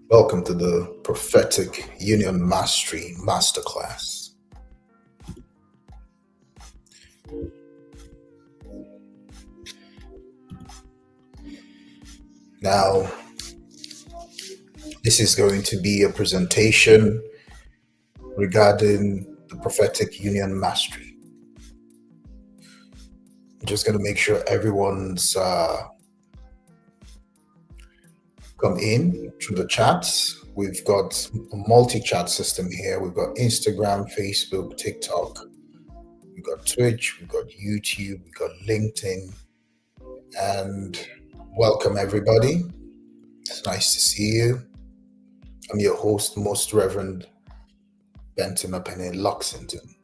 Welcome to the Prophetic Union Mastery Masterclass. Now, this is going to be a presentation regarding the Prophetic Union Mastery. I'm just going to make sure everyone's come in through the chats. We've got a multi-chat system here. We've got Instagram, Facebook, TikTok. We've got Twitch, we've got YouTube, we've got LinkedIn. And welcome everybody. It's nice to see you. I'm your host, Most Reverend Benton up in Lexington.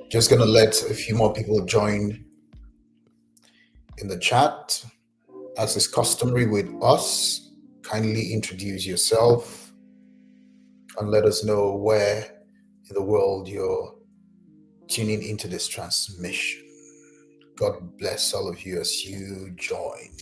Just going to let a few more people join in the chat. As is customary with us, kindly introduce yourself and let us know where in the world you're tuning into this transmission. God bless all of you as you join.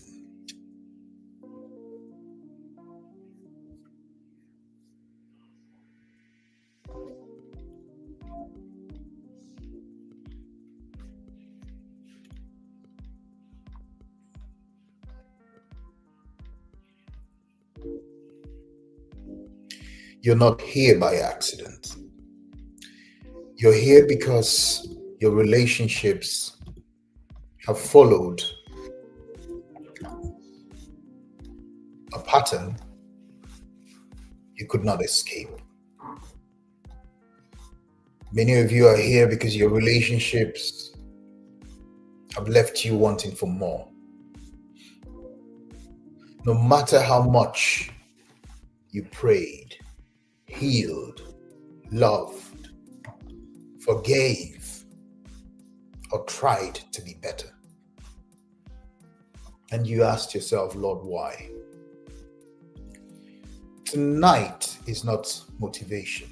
You're not here by accident. You're here because your relationships have followed a pattern you could not escape. Many of you are here because your relationships have left you wanting for more. No matter how much you prayed, healed, loved, forgave, or tried to be better. And you asked yourself, Lord, why? Tonight is not motivation.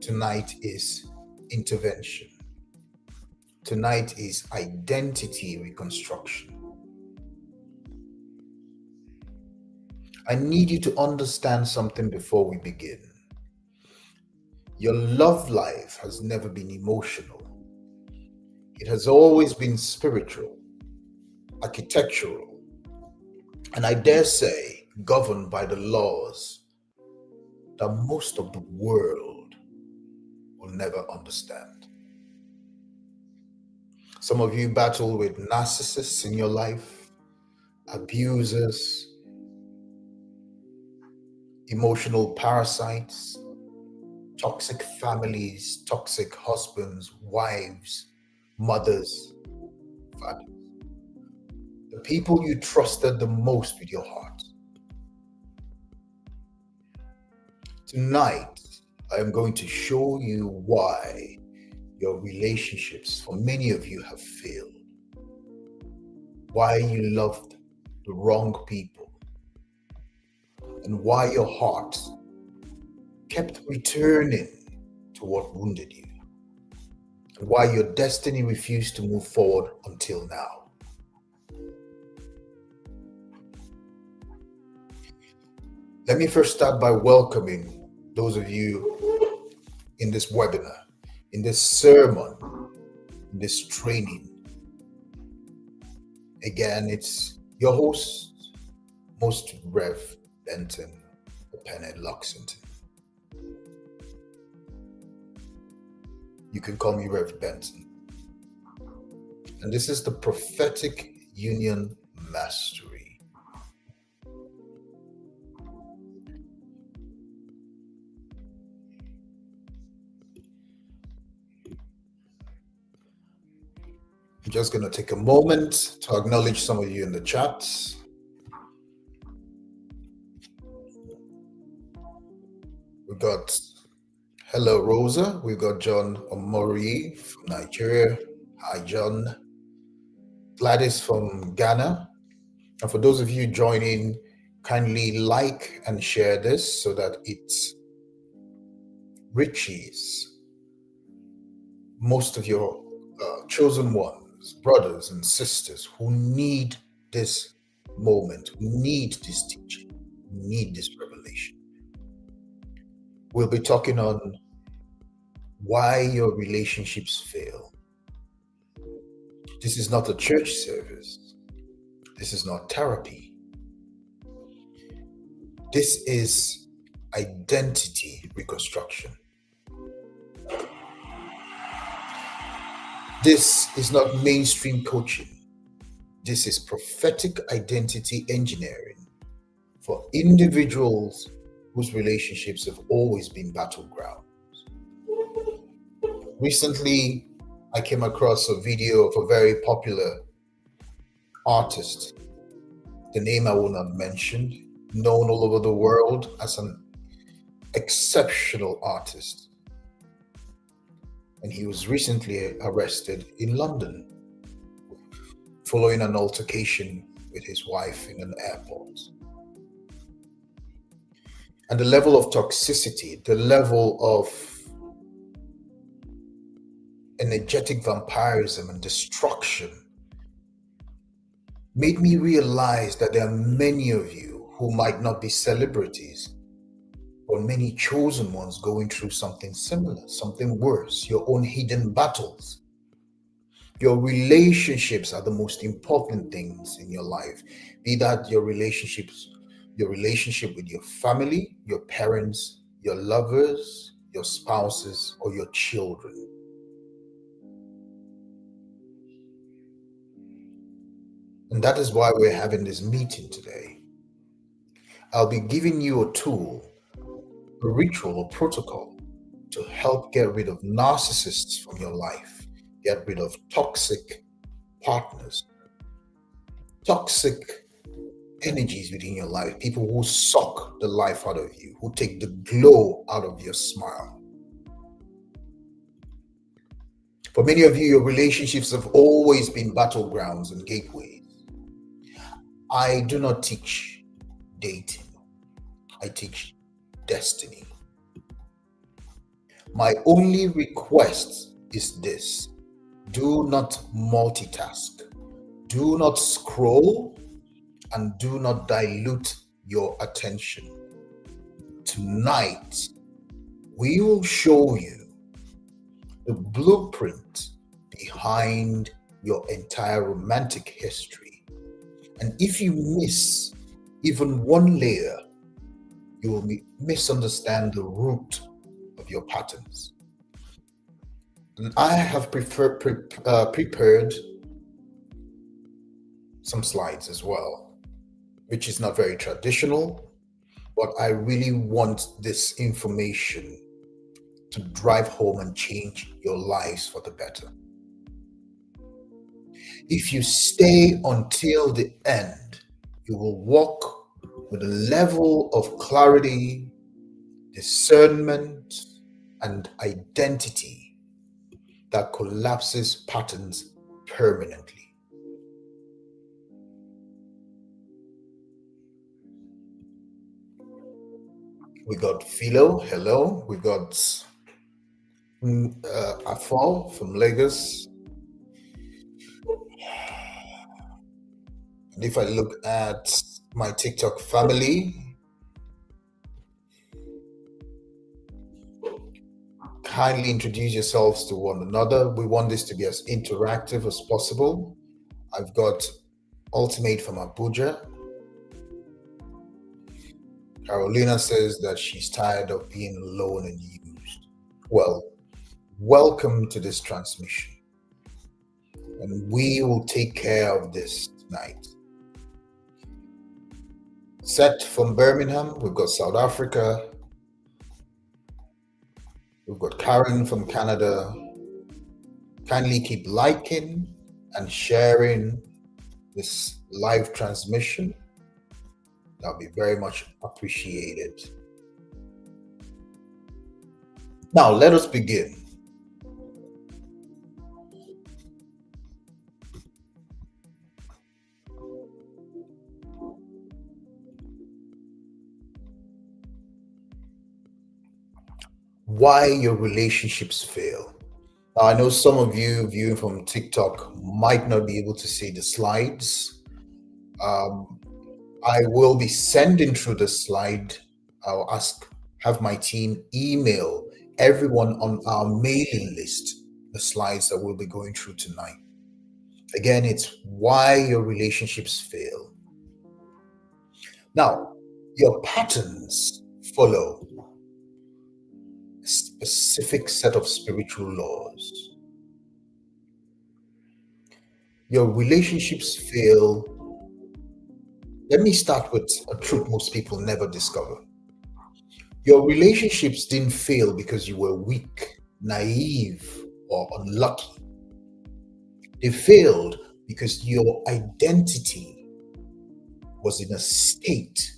Tonight is intervention. Tonight is identity reconstruction. I need you to understand something before we begin. Your love life has never been emotional. It has always been spiritual, architectural, and I dare say governed by the laws that most of the world will never understand. Some of you battle with narcissists in your life, abusers, emotional parasites, toxic families, toxic husbands, wives, mothers, fathers. The people you trusted the most with your heart. Tonight, I am going to show you why your relationships, for many of you, have failed. Why you loved the wrong people. And why your heart kept returning to what wounded you. And why your destiny refused to move forward until now. Let me first start by welcoming those of you in this webinar, in this sermon, in this training. Again, it's your host, Most Rev Benton, Penn Lexington. You can call me Rev Benton. And this is the Prophetic Union Mastery. I'm just going to take a moment to acknowledge some of you in the chat. We've got hello Rosa, we've got John Omori from Nigeria. Hi John. Gladys from Ghana. And for those of you joining, kindly like and share this so that it reaches most of your chosen ones brothers and sisters who need this moment, who need this teaching, who need this revelation. We'll be talking on why your relationships fail. This is not a church service. This is not therapy. This is identity reconstruction. This is not mainstream coaching. This is prophetic identity engineering for individuals whose relationships have always been battleground. Recently, I came across a video of a very popular artist, the name I will not mention, known all over the world as an exceptional artist. And he was recently arrested in London following an altercation with his wife in an airport. And the level of toxicity, the level of energetic vampirism and destruction made me realize that there are many of you who might not be celebrities, but many chosen ones going through something similar, something worse, your own hidden battles. Your relationships are the most important things in your life, be that your relationship with your family, your parents, your lovers, your spouses, or your children. And that is why we're having this meeting today. I'll be giving you a tool, a ritual, a protocol to help get rid of narcissists from your life, get rid of toxic partners, toxic energies within your life, people who suck the life out of you, who take the glow out of your smile. For many of you, your relationships have always been battlegrounds and gateways. I do not teach dating. I teach destiny. My only request is this: do not multitask. Do not scroll and do not dilute your attention. Tonight, we will show you the blueprint behind your entire romantic history. And if you miss even one layer, you will misunderstand the root of your patterns. And I have prepared some slides as well, which is not very traditional, but I really want this information to drive home and change your lives for the better. If you stay until the end, you will walk with a level of clarity, discernment, and identity that collapses patterns permanently. We got Philo, hello. We got Afal from Lagos. And if I look at my TikTok family, kindly introduce yourselves to one another. We want this to be as interactive as possible. I've got Ultimate from Abuja. Carolina says that she's tired of being alone and used. Well, welcome to this transmission. And we will take care of this tonight. Seth from Birmingham, we've got South Africa, we've got Karen from Canada. Kindly keep liking and sharing this live transmission. That'll be very much appreciated. Now, let us begin. Why your relationships fail. Now, I know some of you viewing from TikTok might not be able to see the slides. Um, I will be sending through the slide. I'll have my team email everyone on our mailing list the slides that we'll be going through tonight. Again, it's why your relationships fail. Now, your patterns follow a specific set of spiritual laws. Your relationships fail. Let me start with a truth most people never discover. Your relationships didn't fail because you were weak, naive, or unlucky. They failed because your identity was in a state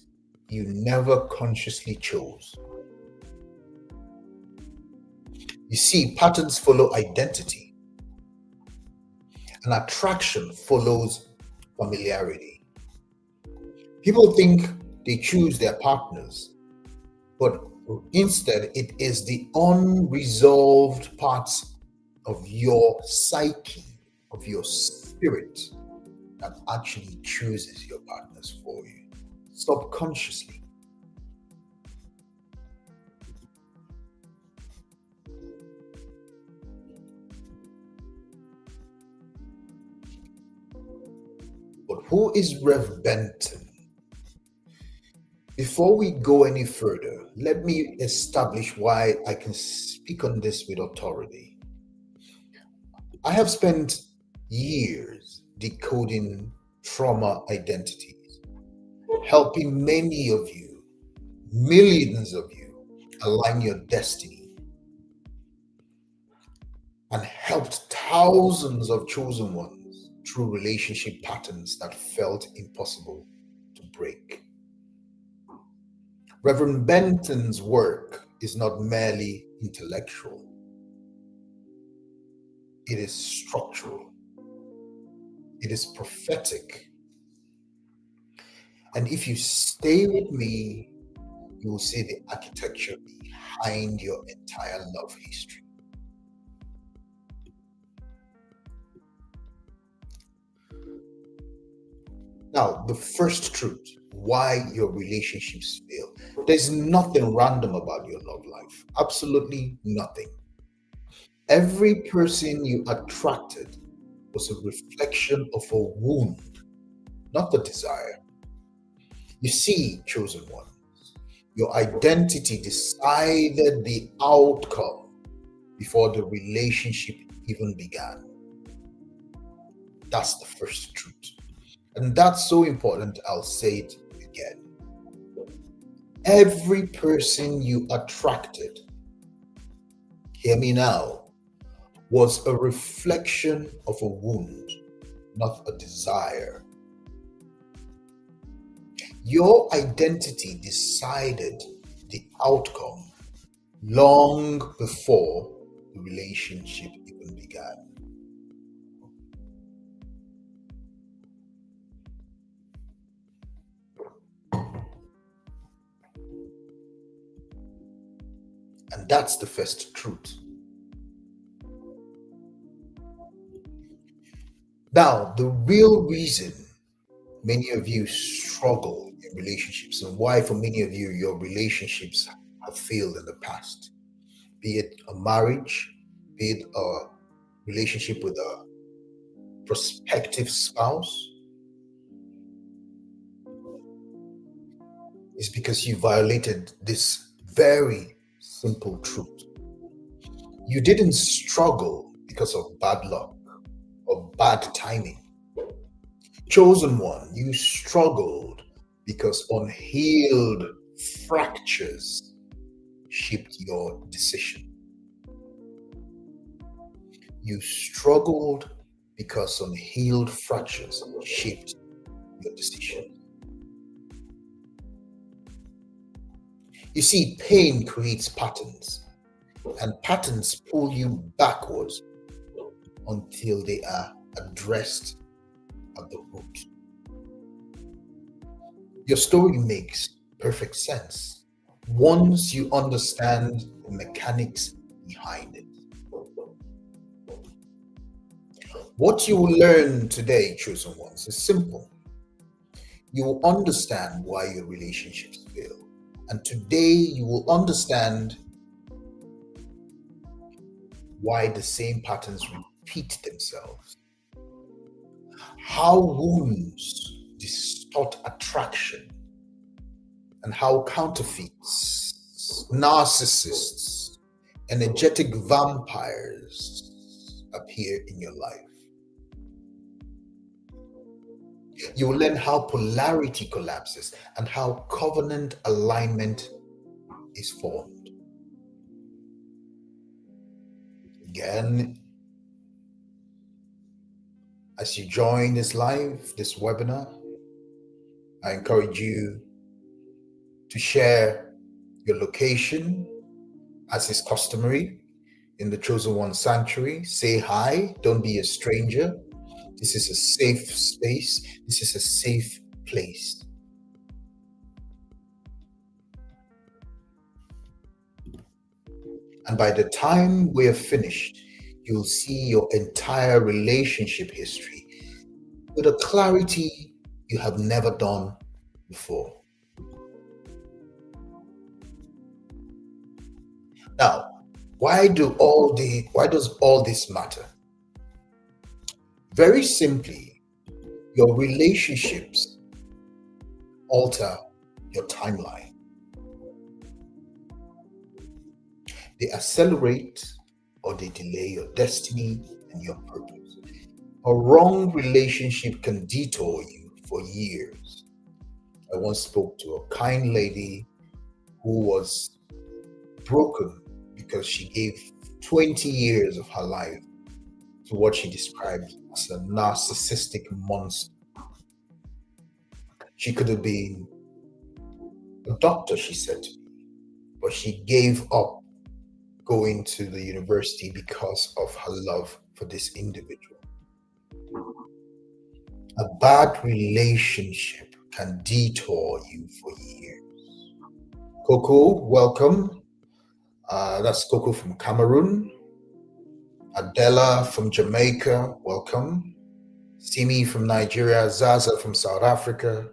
you never consciously chose. You see, patterns follow identity, and attraction follows familiarity. People think they choose their partners, but instead, it is the unresolved parts of your psyche, of your spirit, that actually chooses your partners for you subconsciously. But who is Rev Benton? Before we go any further, let me establish why I can speak on this with authority. I have spent years decoding trauma identities, helping many of you, millions of you, align your destiny, and helped thousands of chosen ones through relationship patterns that felt impossible to break. Reverend Benton's work is not merely intellectual, it is structural, it is prophetic. And if you stay with me, you will see the architecture behind your entire love history. Now, the first truth why your relationships fail. There's nothing random about your love life, absolutely nothing. Every person you attracted was a reflection of a wound, not the desire. You see, chosen ones, your identity decided the outcome before the relationship even began. That's the first truth. And that's so important, I'll say it again. Every person you attracted, hear me now, was a reflection of a wound, not a desire. Your identity decided the outcome long before the relationship even began. And that's the first truth. Now, the real reason many of you struggle in relationships and why, for many of you, your relationships have failed in the past, be it a marriage, be it a relationship with a prospective spouse, is because you violated this very simple truth. You didn't struggle because of bad luck or bad timing. Chosen one, you struggled because unhealed fractures shaped your decision. You struggled because unhealed fractures shaped your decision. You see, pain creates patterns, and patterns pull you backwards until they are addressed at the root. Your story makes perfect sense once you understand the mechanics behind it. What you will learn today, chosen ones, is simple. You will understand why your relationships fail. And today you will understand why the same patterns repeat themselves, how wounds distort attraction, and how counterfeits, narcissists, energetic vampires appear in your life. You will learn how polarity collapses and how covenant alignment is formed. Again, as you join this webinar, I encourage you to share your location as is customary in the Chosen One Sanctuary. Say hi, don't be a stranger. This is a safe space, this is a safe place. And by the time we are finished, you'll see your entire relationship history with a clarity you have never done before. Now, why does all this matter? Very simply, your relationships alter your timeline. They accelerate or they delay your destiny and your purpose. A wrong relationship can detour you for years. I once spoke to a kind lady who was broken because she gave 20 years of her life to what she described as a narcissistic monster. She could have been a doctor, she said to me, but she gave up going to the university because of her love for this individual. A bad relationship can detour you for years. Coco, welcome. That's Coco from Cameroon. Adela from Jamaica, welcome. Simi from Nigeria, Zaza from South Africa,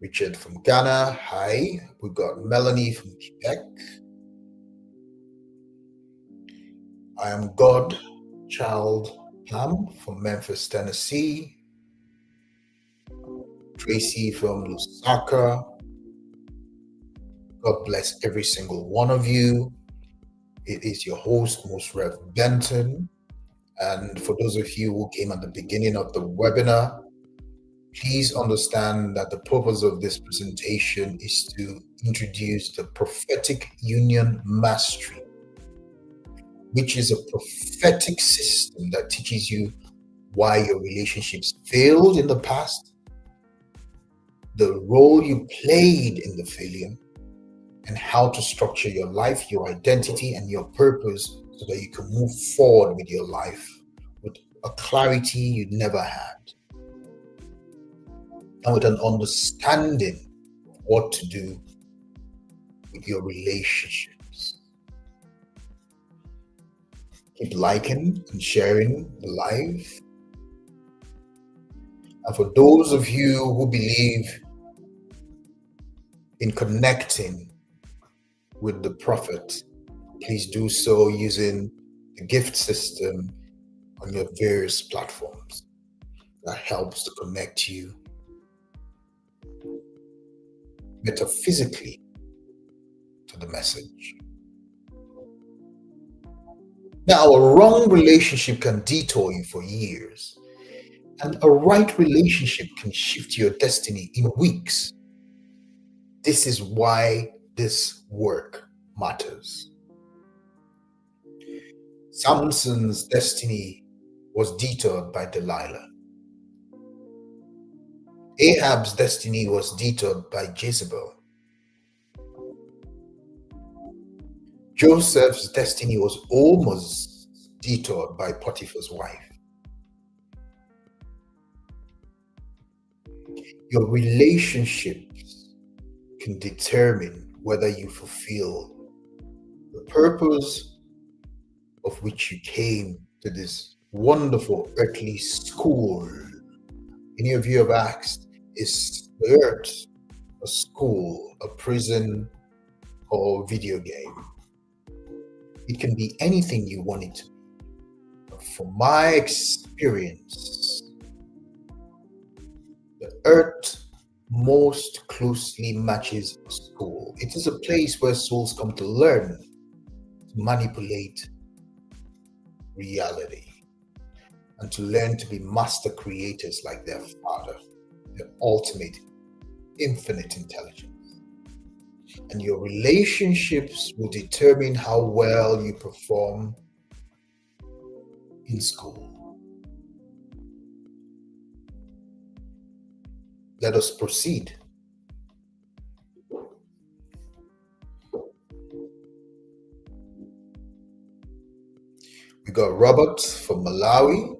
Richard from Ghana, hi. We got Melanie from Quebec. I am God Child Pam from Memphis, Tennessee. Tracy from Lusaka. God bless every single one of you. It is your host, Most Rev Benton. And for those of you who came at the beginning of the webinar, please understand that the purpose of this presentation is to introduce the Prophetic Union Mastery, which is a prophetic system that teaches you why your relationships failed in the past, the role you played in the failure, and how to structure your life, your identity, and your purpose so that you can move forward with your life with a clarity you never had and with an understanding of what to do with your relationships. Keep liking and sharing the live. And for those of you who believe in connecting with the prophet, please do so using the gift system on your various platforms. That helps to connect you metaphysically to the message. Now, a wrong relationship can detour you for years, and a right relationship can shift your destiny in weeks. This is why this work matters. Samson's destiny was detoured by Delilah. Ahab's destiny was detoured by Jezebel. Joseph's destiny was almost detoured by Potiphar's wife. Your relationships can determine whether you fulfill the purpose of which you came to this wonderful earthly school. Many of you have asked, is the earth a school, a prison, or a video game? It can be anything you want it to be. But from my experience, the earth most closely matches a school. It is a place where souls come to learn to manipulate reality and to learn to be master creators like their Father, the ultimate, infinite intelligence. And your relationships will determine how well you perform in school. Let us proceed. We got Robert from Malawi.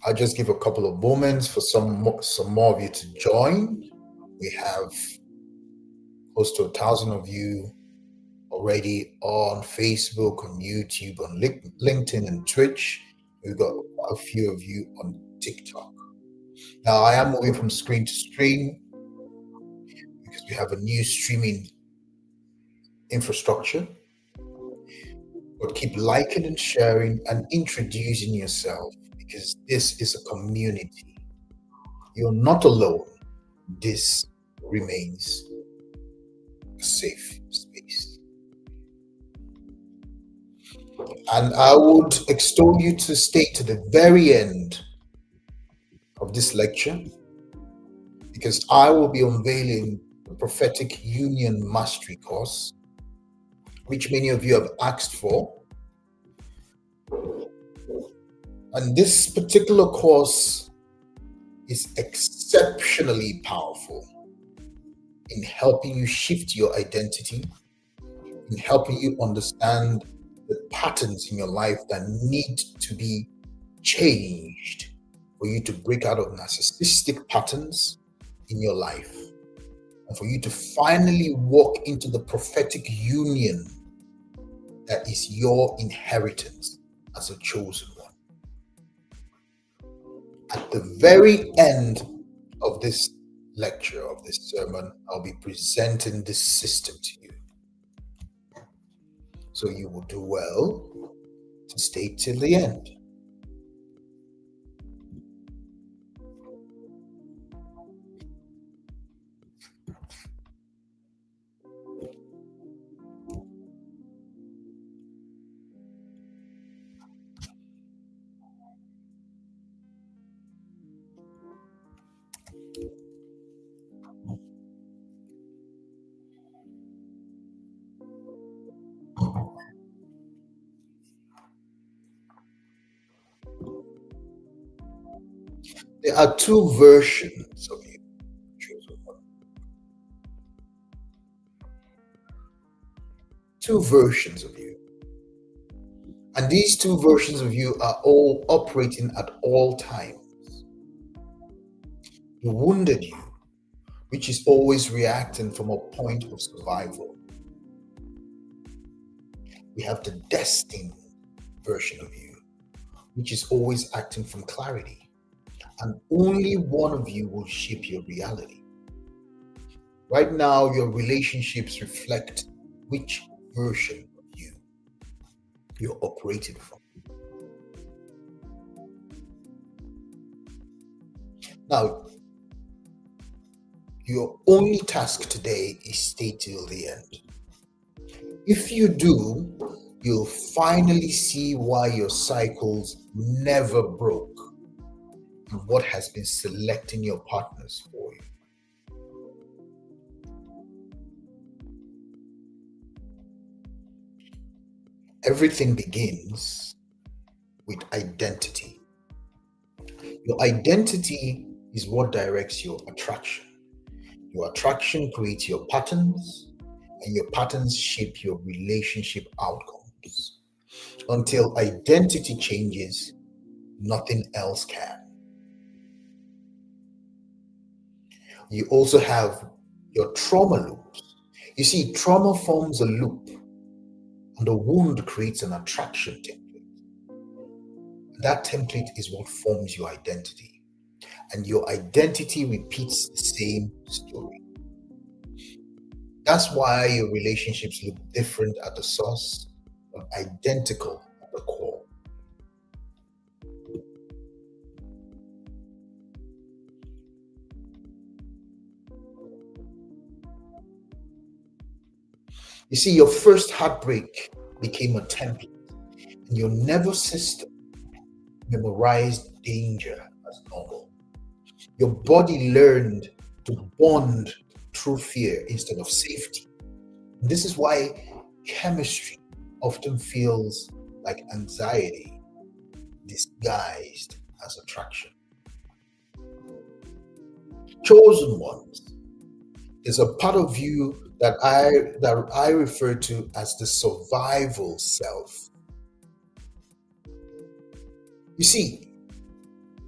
I'll just give a couple of moments for some more of you to join. We have close to 1,000 of you already on Facebook, on YouTube, on LinkedIn, and Twitch. We've got a few of you on TikTok. Now, I am moving from screen to screen because we have a new streaming infrastructure. But keep liking and sharing and introducing yourself because this is a community. You're not alone. This remains a safe space. And I would extol you to stay to the very end of this lecture because I will be unveiling the Prophetic Union Mastery course, which many of you have asked for. And this particular course is exceptionally powerful in helping you shift your identity, in helping you understand the patterns in your life that need to be changed for you to break out of narcissistic patterns in your life and for you to finally walk into the prophetic union that is your inheritance as a chosen one. At the very end of this lecture, of this sermon, I'll be presenting this system to you. So you will do well to stay till the end. There are two versions of you, chosen one. Two versions of you. And these two versions of you are all operating at all times. The wounded you, which is always reacting from a point of survival. We have the destined version of you, which is always acting from clarity. And only one of you will shape your reality. Right now, your relationships reflect which version of you you're operating from. Now, your only task today is stay till the end. If you do, you'll finally see why your cycles never broke and what has been selecting your partners for you. Everything begins with identity. Your identity is what directs your attraction. Your attraction creates your patterns, and your patterns shape your relationship outcomes. Until identity changes, nothing else can. You also have your trauma loops. You see, trauma forms a loop, and the wound creates an attraction template. That template is what forms your identity, and your identity repeats the same story. That's why your relationships look different at the source, but identical at the core. You see, your first heartbreak became a template, and your nervous system memorized danger as normal. Your body learned to bond through fear instead of safety. This is why chemistry often feels like anxiety disguised as attraction. Chosen ones is a part of you that I refer to as the survival self. You see,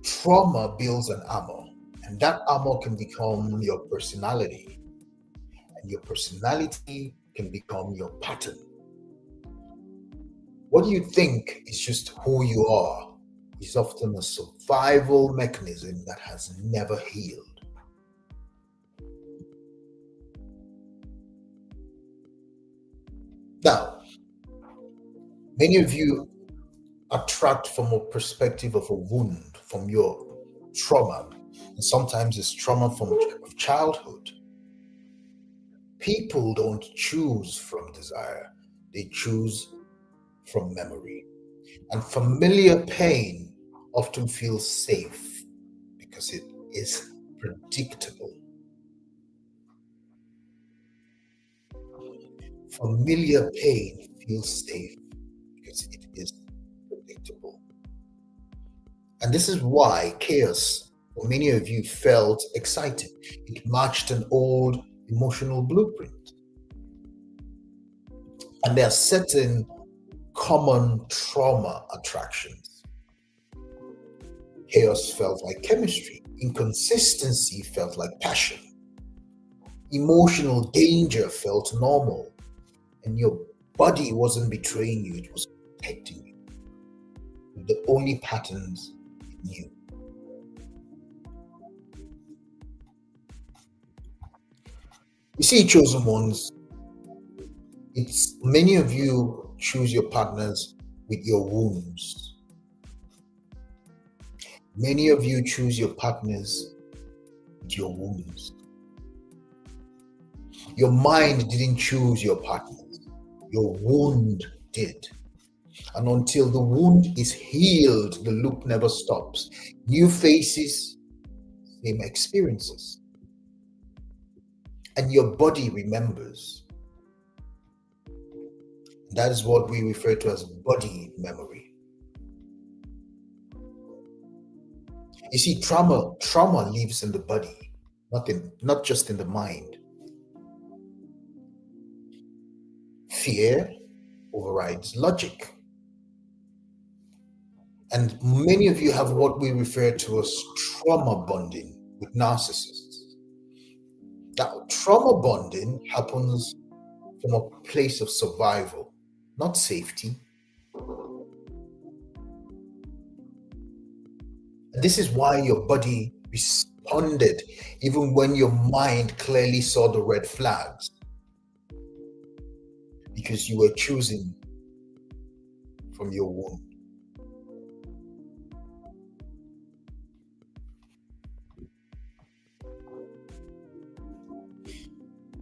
trauma builds an armor, and that armor can become your personality, and your personality can become your pattern. What you think is just who you are is often a survival mechanism that has never healed. Now, many of you attract from a perspective of a wound from your trauma, and sometimes it's trauma from childhood. People don't choose from desire, they choose from memory. And familiar pain often feels safe because it is predictable. Familiar pain feels safe because it is predictable. And this is why chaos, for many of you, felt exciting. It matched an old emotional blueprint. And there are certain common trauma attractions. Chaos felt like chemistry, inconsistency felt like passion, emotional danger felt normal, and your body wasn't betraying you, it was protecting you. The only patterns it knew. You see, chosen ones, it's many of you choose your partners with your wounds. Many of you choose your partners with your wounds. Your mind didn't choose your partners, your wound did. And until the wound is healed, the loop never stops. New faces, same experiences. And your body remembers. That is what we refer to as body memory. You see, trauma lives in the body, not just in the mind. Fear overrides logic. And many of you have what we refer to as trauma bonding with narcissists. Now, trauma bonding happens from a place of survival, not safety. And this is why your body responded even when your mind clearly saw the red flags, because you were choosing from your womb.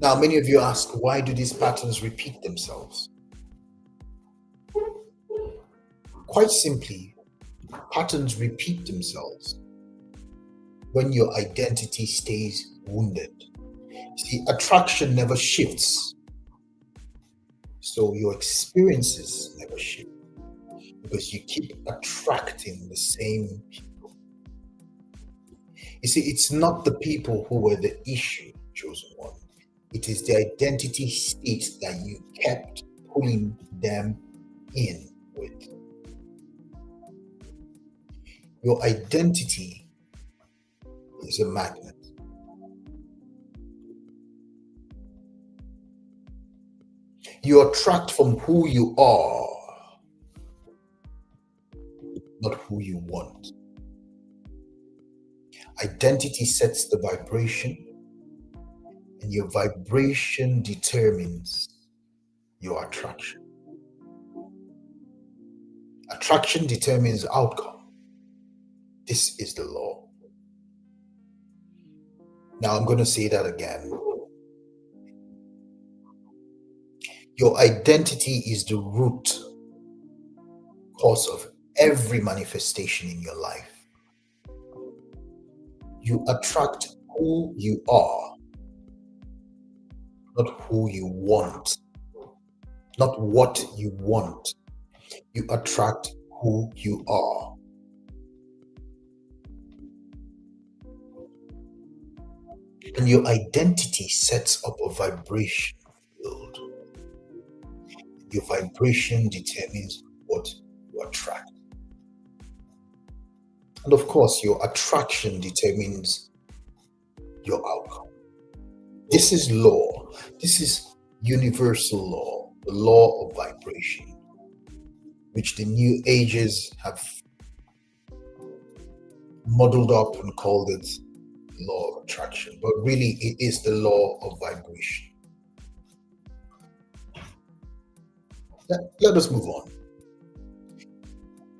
Now, many of you ask, why do these patterns repeat themselves? Quite simply, patterns repeat themselves when your identity stays wounded. See, attraction never shifts, so your experiences never shift because you keep attracting the same people. You see, it's not the people who were the issue, chosen one. It is the identity state that you kept pulling them in with. Your identity is a magnet. You attract from who you are, not who who you want. Identity sets the vibration, and your vibration determines your attraction. Attraction determines outcome. This is the law. Now I'm going to say that again. Your identity is the root cause of every manifestation in your life. You attract who you are, not who you want, not what you want. You attract who you are. And your identity sets up a vibration field. Your vibration determines what you attract. And of course, your attraction determines your outcome. This is law. This is universal law, the law of vibration, which the New Ages have modeled up and called it law of attraction. But really, it is the law of vibration. Let us move on.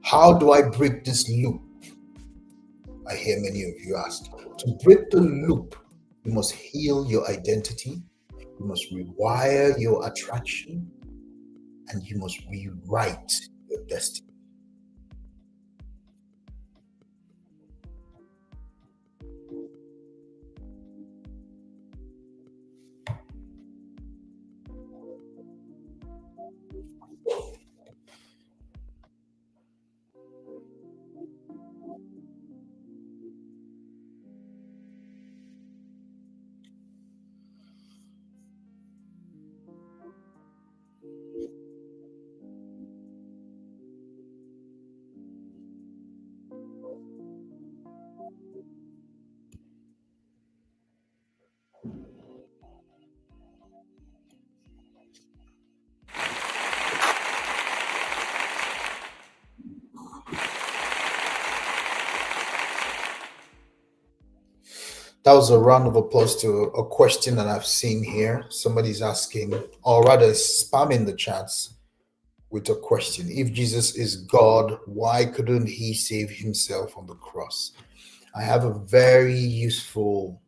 How do I break this loop? I hear many of you ask. To break the loop, you must heal your identity, you must rewire your attraction, and you must rewrite your destiny. That was a round of applause to a question that I've seen here. Somebody's asking, or rather spamming the chats with a question. If Jesus is God, why couldn't he save himself on the cross? I have a very useful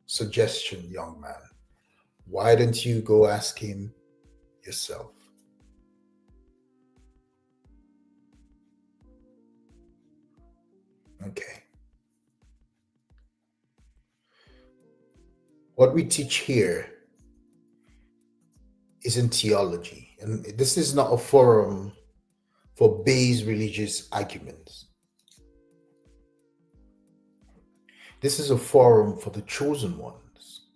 suggestion, young man. Why don't you go ask him yourself? Okay. What we teach here isn't theology, and this is not a forum for base religious arguments. This is a forum for the chosen ones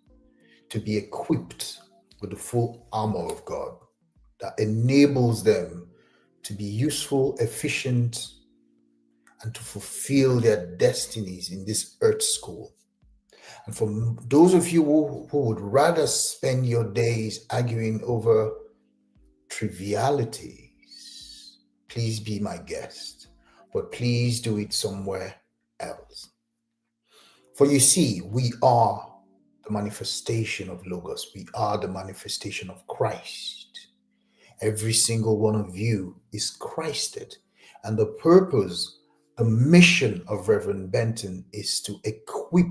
to be equipped with the full armor of God that enables them to be useful, efficient, and to fulfill their destinies in this earth school. And for those of you who would rather spend your days arguing over trivialities, please be my guest, but please do it somewhere else. For you see, we are the manifestation of Logos. We are the manifestation of Christ. Every single one of you is Christed. And the purpose, the mission of Reverend Benton is to equip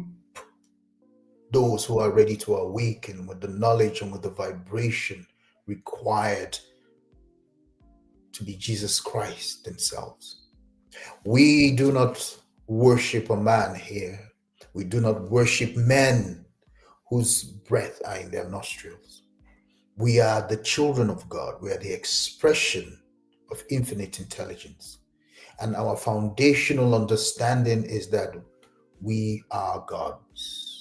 those who are ready to awaken with the knowledge and with the vibration required to be Jesus Christ themselves. We do not worship a man here. We do not worship men whose breath are in their nostrils. We are the children of God. We are the expression of infinite intelligence. And our foundational understanding is that we are gods.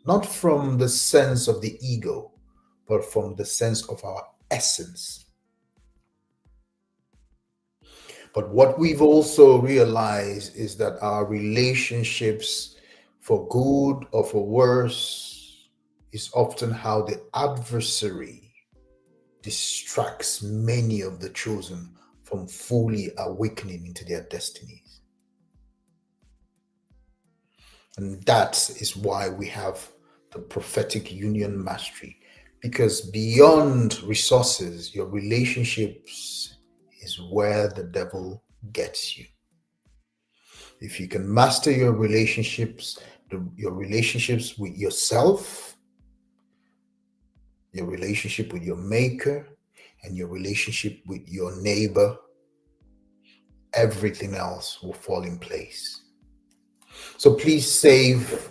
Not from the sense of the ego, but from the sense of our essence. But what we've also realized is that our relationships, for good or for worse, is often how the adversary distracts many of the chosen from fully awakening into their destinies. And that is why we have the prophetic union mastery. Because beyond resources, your relationships is where the devil gets you. If you can master your relationships, your relationships with yourself, your relationship with your maker, and your relationship with your neighbor, everything else will fall in place. So please save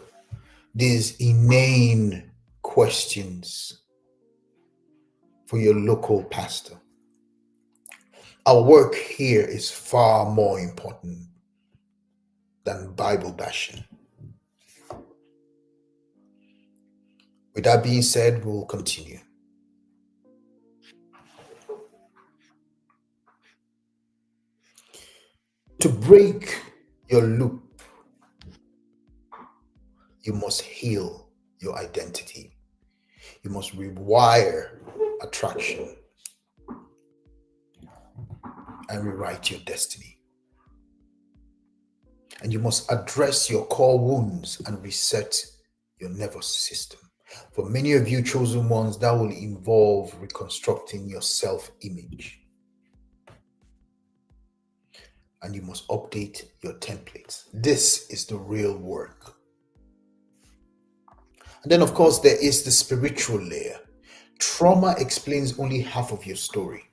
these inane questions for your local pastor. Our work here is far more important than Bible bashing. With that being said, we'll continue. To break your loop, you must heal your identity. You must rewire attraction and rewrite your destiny. And you must address your core wounds and reset your nervous system. For many of you chosen ones, that will involve reconstructing your self image. And you must update your templates. This is the real work. And then, of course, there is the spiritual layer. Trauma explains only half of your story,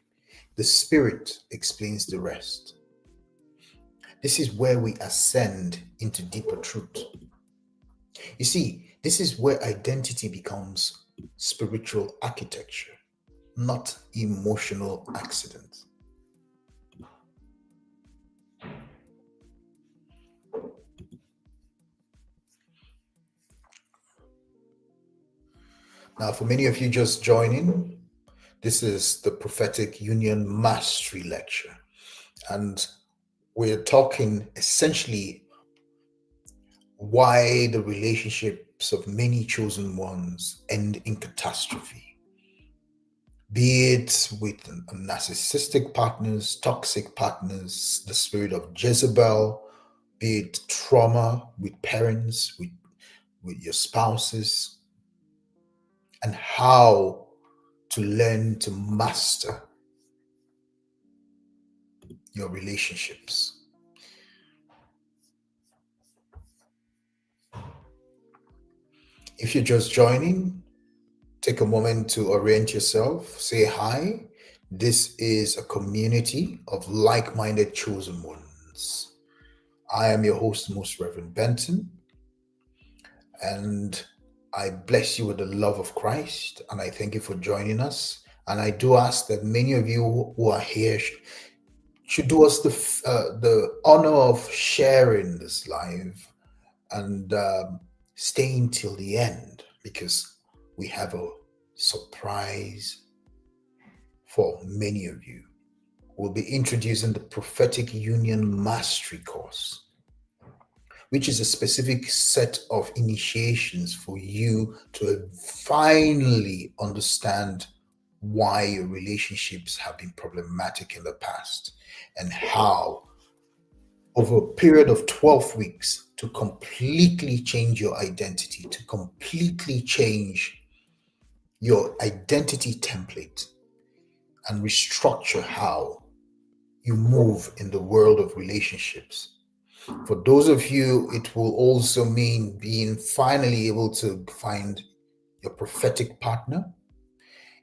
the spirit explains the rest. This is where we ascend into deeper truth. You see, this is where identity becomes spiritual architecture, not emotional accident. Now, for many of you just joining, this is the Prophetic Union Mastery Lecture. And we're talking essentially why the relationships of many chosen ones end in catastrophe, be it with narcissistic partners, toxic partners, the spirit of Jezebel, be it trauma with parents, with your spouses, and how to learn to master your relationships. If you're just joining, take a moment to orient yourself, say hi. This is a community of like minded chosen ones. I am your host, Most Reverend Benton, and I bless you with the love of Christ, and I thank you for joining us. And I do ask that many of you who are here should do us the honor of sharing this live and staying till the end, because we have a surprise for many of you. We'll be introducing the Prophetic Union Mastery course, which is a specific set of initiations for you to finally understand why your relationships have been problematic in the past and how, over a period of 12 weeks, to completely change your identity, to completely change your identity template and restructure how you move in the world of relationships. For those of you, it will also mean being finally able to find your prophetic partner.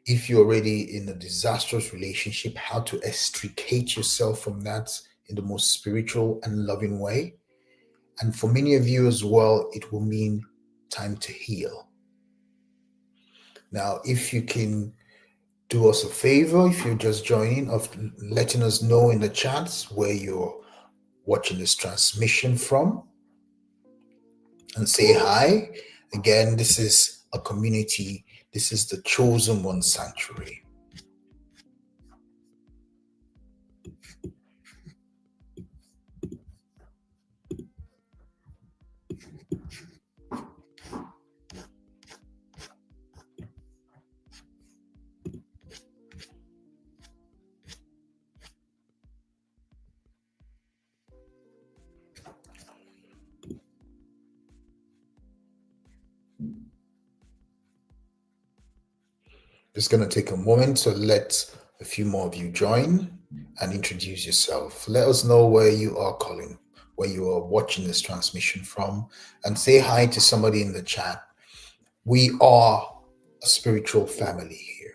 If you're already in a disastrous relationship, how to extricate yourself from that in the most spiritual and loving way. And for many of you as well, it will mean time to heal. Now, if you can do us a favor, if you're just joining, of letting us know in the chats where you're watching this transmission from, and say hi. Again, this is a community, this is the chosen one sanctuary. Just going to take a moment to let a few more of you join and introduce yourself. Let us know where you are calling, where you are watching this transmission from, and say hi to somebody in the chat. We are a spiritual family here.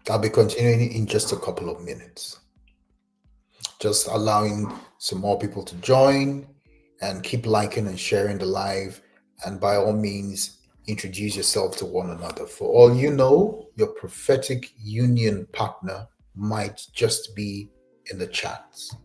I'll be continuing in just a couple of minutes, just allowing some more people to join and keep liking and sharing the live. And by all means, introduce yourself to one another. For all you know, your prophetic union partner might just be in the chats.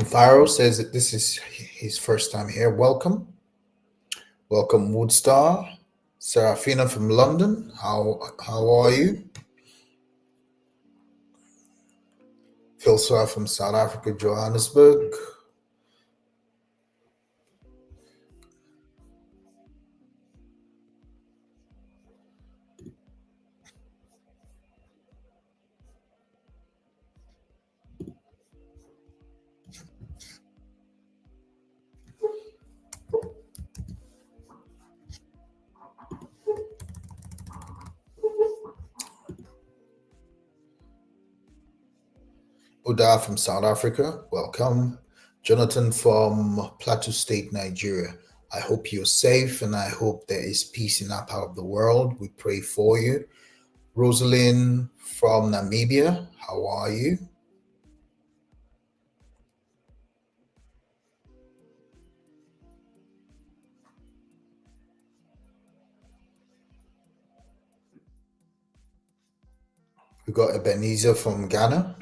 Pharaoh says that this is his first time here. Welcome. Welcome, Woodstar. Serafina from London. How are you? Philsar from South Africa, Johannesburg. Uda from South Africa, welcome. Jonathan from Plateau State, Nigeria. I hope you're safe and I hope there is peace in that part of the world. We pray for you. Rosalind from Namibia, how are you? We got Ebenezer from Ghana.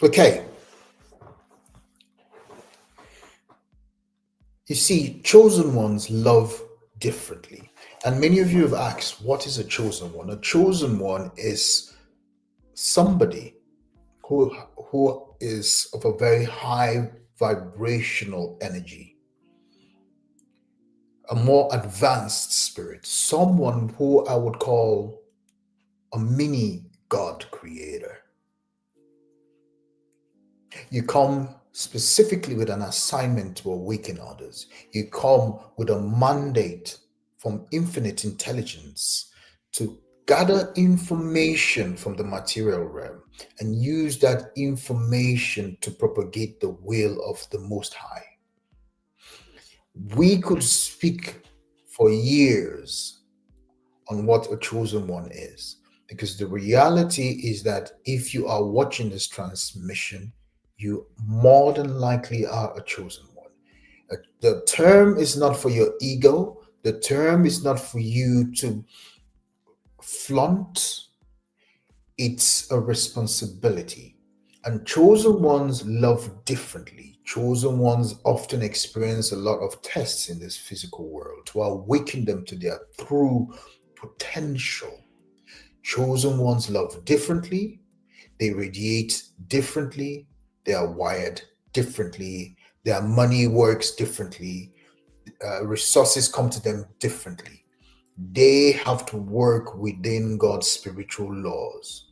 Okay. You see, chosen ones love differently. And many of you have asked, what is a chosen one? A chosen one is somebody who is of a very high vibrational energy, a more advanced spirit, someone who I would call a mini God creator. You come specifically with an assignment to awaken others. You come with a mandate from infinite intelligence to Gather information from the material realm and use that information to propagate the will of the Most High. We could speak for years on what a chosen one is, because the reality is that if you are watching this transmission, you more than likely are a chosen one. The term is not for your ego, the term is not for you to flaunt. It's a responsibility. And chosen ones love differently. Chosen ones often experience a lot of tests in this physical world to awaken them to their true potential. Chosen ones love differently. They radiate differently. They are wired differently. Their money works differently. Resources come to them differently. They have to work within God's spiritual laws.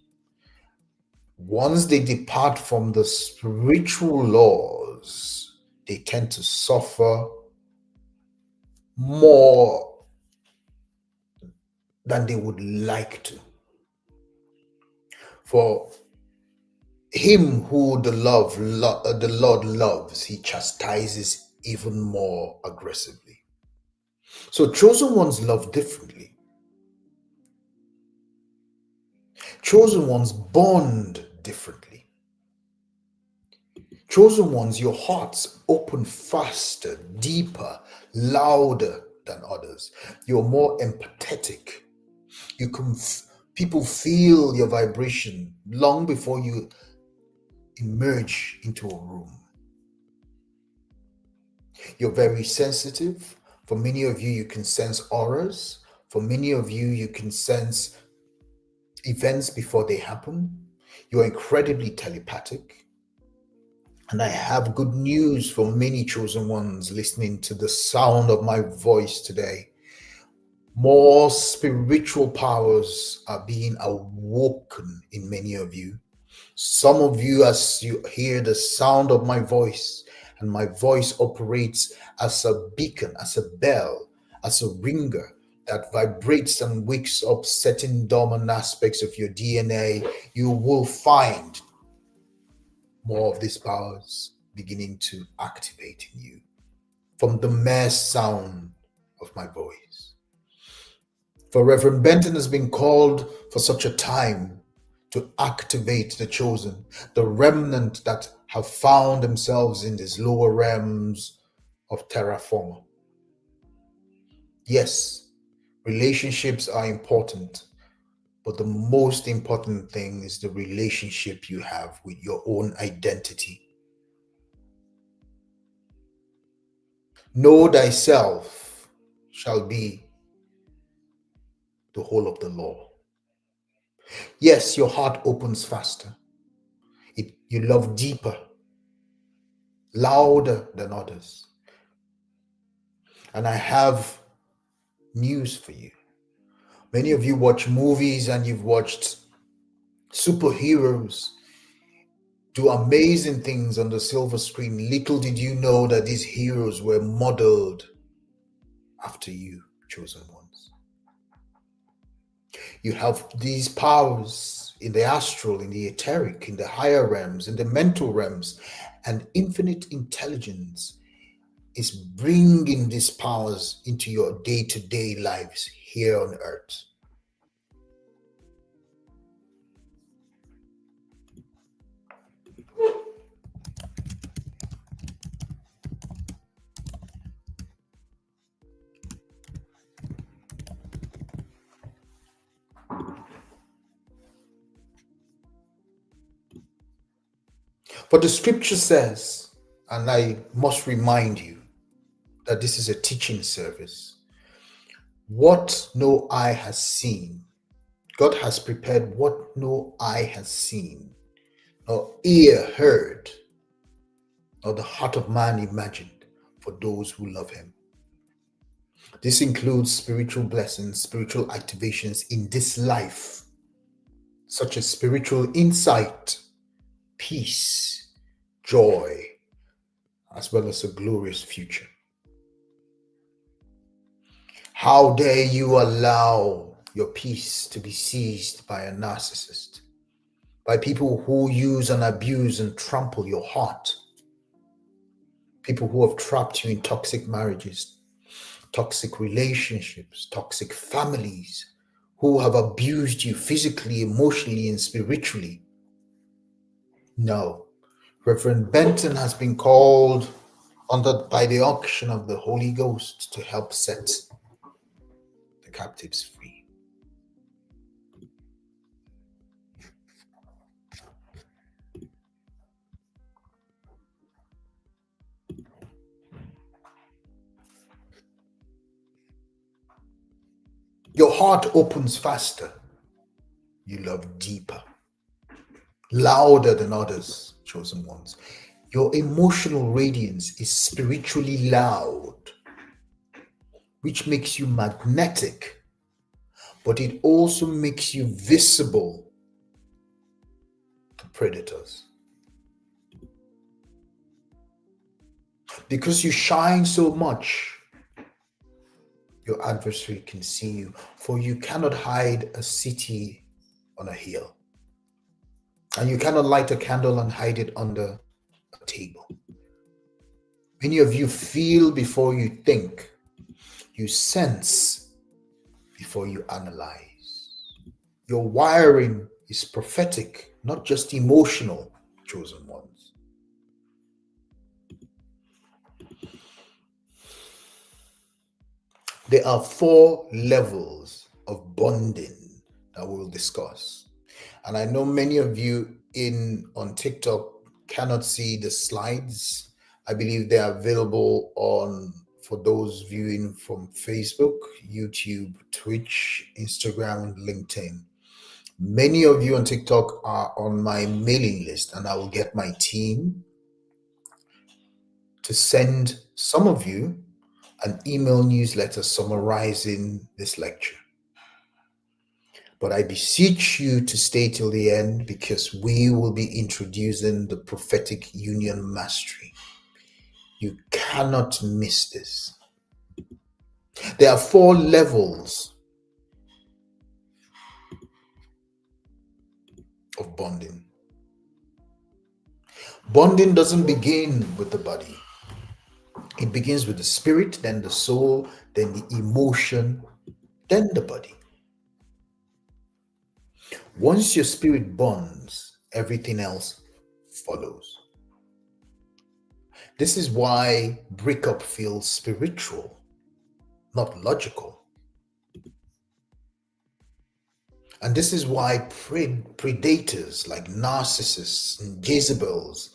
Once they depart from the spiritual laws, they tend to suffer more than they would like to. For him who the Lord loves, he chastises even more aggressively. So chosen ones love differently. Chosen ones bond differently. Chosen ones, your hearts open faster, deeper, louder than others. You're more empathetic. You can people feel your vibration long before you emerge into a room. You're very sensitive. For many of you, you can sense auras. For many of you, you can sense events before they happen. You're incredibly telepathic. And I have good news for many chosen ones listening to the sound of my voice today. More spiritual powers are being awoken in many of you. Some of you, as you hear the sound of my voice, and my voice operates as a beacon, as a bell, as a ringer that vibrates and wakes up certain dormant aspects of your DNA, you will find more of these powers beginning to activate in you from the mere sound of my voice. For Reverend Benton has been called for such a time to activate the chosen, the remnant that have found themselves in these lower realms of terraformer. Yes, relationships are important, but the most important thing is the relationship you have with your own identity. Know thyself shall be the whole of the law. Yes, your heart opens faster. You love deeper, louder than others. And I have news for you. Many of you watch movies and you've watched superheroes do amazing things on the silver screen. Little did you know that these heroes were modeled after you, chosen ones. You have these powers in the astral, in the etheric, in the higher realms, in the mental realms, and infinite intelligence is bringing these powers into your day to day lives here on earth. But the scripture says, and I must remind you that this is a teaching service, what no eye has seen, God has prepared what no eye has seen, nor ear heard, nor the heart of man imagined for those who love him. This includes spiritual blessings, spiritual activations in this life, such as spiritual insight, peace, joy, as well as a glorious future. How dare you allow your peace to be seized by a narcissist, by people who use and abuse and trample your heart, people who have trapped you in toxic marriages, toxic relationships, toxic families, who have abused you physically, emotionally, and spiritually. No. Reverend Benton has been called under by the auction of the Holy Ghost to help set the captives free. Your heart opens faster. You love deeper, louder than others, chosen ones. Your emotional radiance is spiritually loud, which makes you magnetic, but it also makes you visible to predators. Because you shine so much, your adversary can see you, for you cannot hide a city on a hill, and you cannot light a candle and hide it under a table. Many of you feel before you think, you sense before you analyze. Your wiring is prophetic, not just emotional, chosen ones. There are 4 levels of bonding that we'll discuss. And I know many of you in on TikTok cannot see the slides. I believe they are available on for those viewing from Facebook, YouTube, Twitch, Instagram, and LinkedIn. Many of you on TikTok are on my mailing list, and I will get my team to send some of you an email newsletter summarizing this lecture. But I beseech you to stay till the end, because we will be introducing the prophetic union mastery. You cannot miss this. There are 4 levels of bonding. Bonding doesn't begin with the body. It begins with the spirit, then the soul, then the emotion, then the body. Once your spirit bonds, everything else follows. This is why breakup feels spiritual, not logical. And this is why predators like narcissists and Jezebels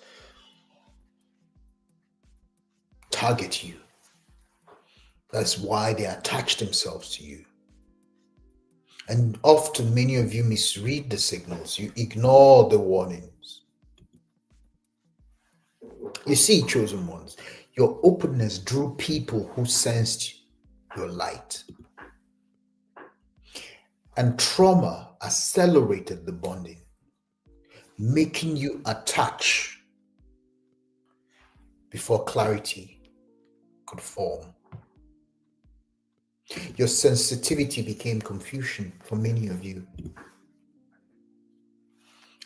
target you. That's why they attach themselves to you. And often many of you misread the signals. You ignore the warnings. You see, chosen ones, your openness drew people who sensed your light. And trauma accelerated the bonding, making you attach before clarity could form. Your sensitivity became confusion for many of you.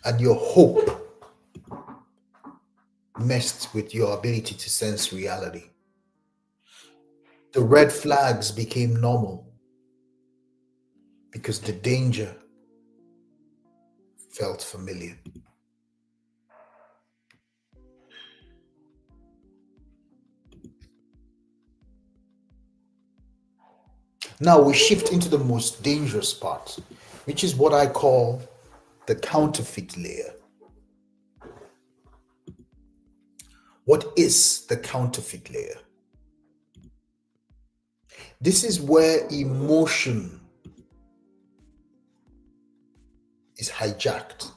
And your hope messed with your ability to sense reality. The red flags became normal because the danger felt familiar. Now we shift into the most dangerous part, which is what I call the counterfeit layer. What is the counterfeit layer? This is where emotion is hijacked.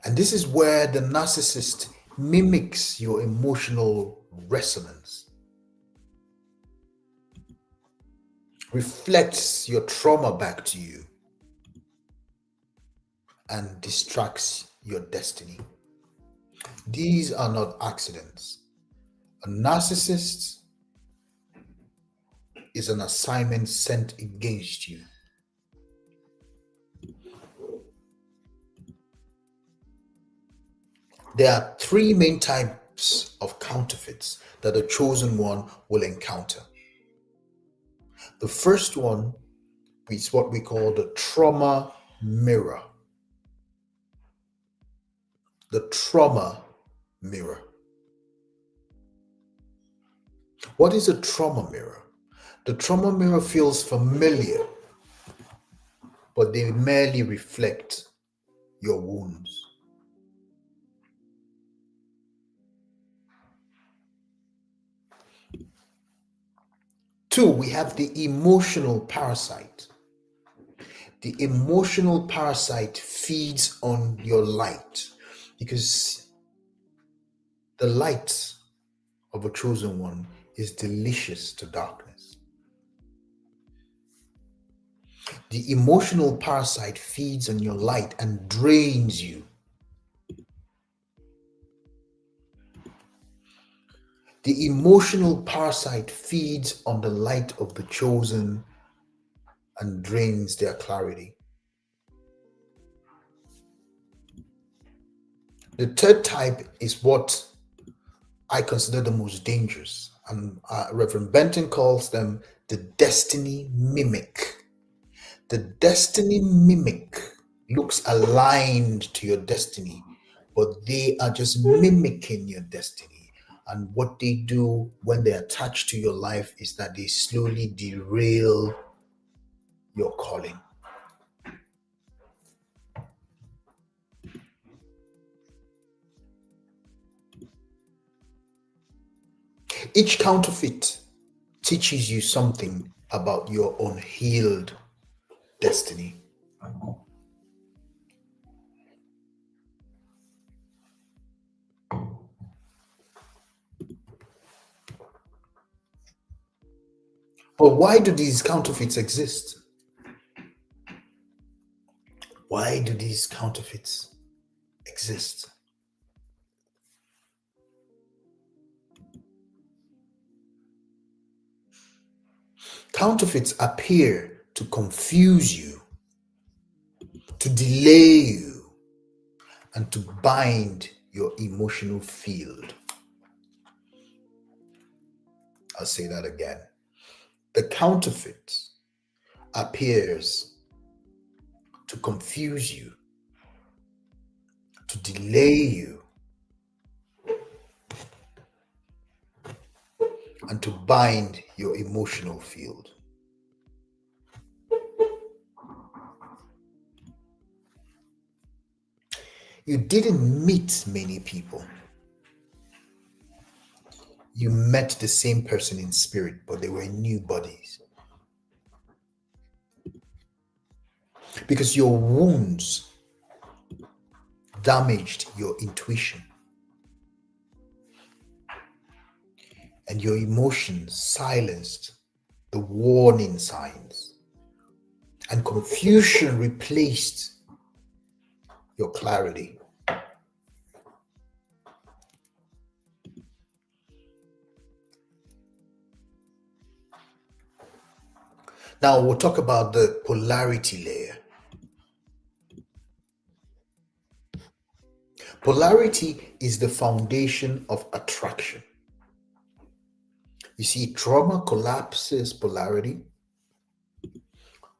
And this is where the narcissist mimics your emotional resonance, reflects your trauma back to you, and distracts your destiny. These are not accidents. A narcissist is an assignment sent against you. There are three main types of counterfeits that the chosen one will encounter. The first one is what we call the trauma mirror. The trauma mirror. What is a trauma mirror? The trauma mirror feels familiar, but they merely reflect your wounds. Two, we have the emotional parasite. The emotional parasite feeds on your light because the light of a chosen one is delicious to darkness. The emotional parasite feeds on your light and drains you. The emotional parasite feeds on the light of the chosen and drains their clarity. The third type is what I consider the most dangerous, and Reverend Benton calls them the destiny mimic. The destiny mimic looks aligned to your destiny, but they are just mimicking your destiny. And what they do when they attach to your life is that they slowly derail your calling. Each counterfeit teaches you something about your unhealed destiny. But why do these counterfeits exist? Why do these counterfeits exist? Counterfeits appear to confuse you, to delay you, and to bind your emotional field. I'll say that again. The counterfeit appears to confuse you, to delay you, and to bind your emotional field. You didn't meet many people. You met the same person in spirit, but they were new bodies. Because your wounds damaged your intuition, and your emotions silenced the warning signs, and confusion replaced your clarity. Now we'll talk about the polarity layer. Polarity is the foundation of attraction. You see, trauma collapses polarity.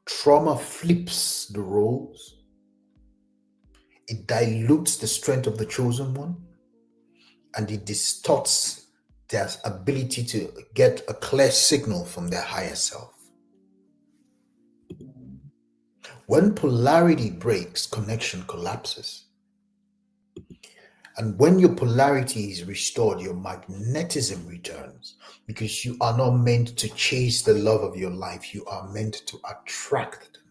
Trauma flips the roles. It dilutes the strength of the chosen one, and it distorts their ability to get a clear signal from their higher self. When polarity breaks, connection collapses. And when your polarity is restored, your magnetism returns because you are not meant to chase the love of your life. You are meant to attract them.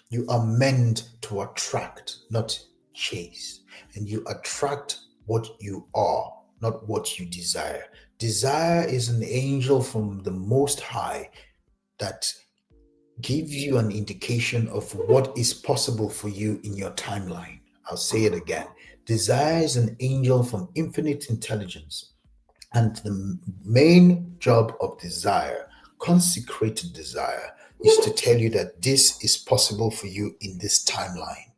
You are meant to attract, not chase. And you attract what you are, not what you desire. Desire is an angel from the Most High that gives you an indication of what is possible for you in your timeline. I'll say it again. Desire is an angel from infinite intelligence. And the main job of desire Consecrated desire is to tell you that this is possible for you in this timeline.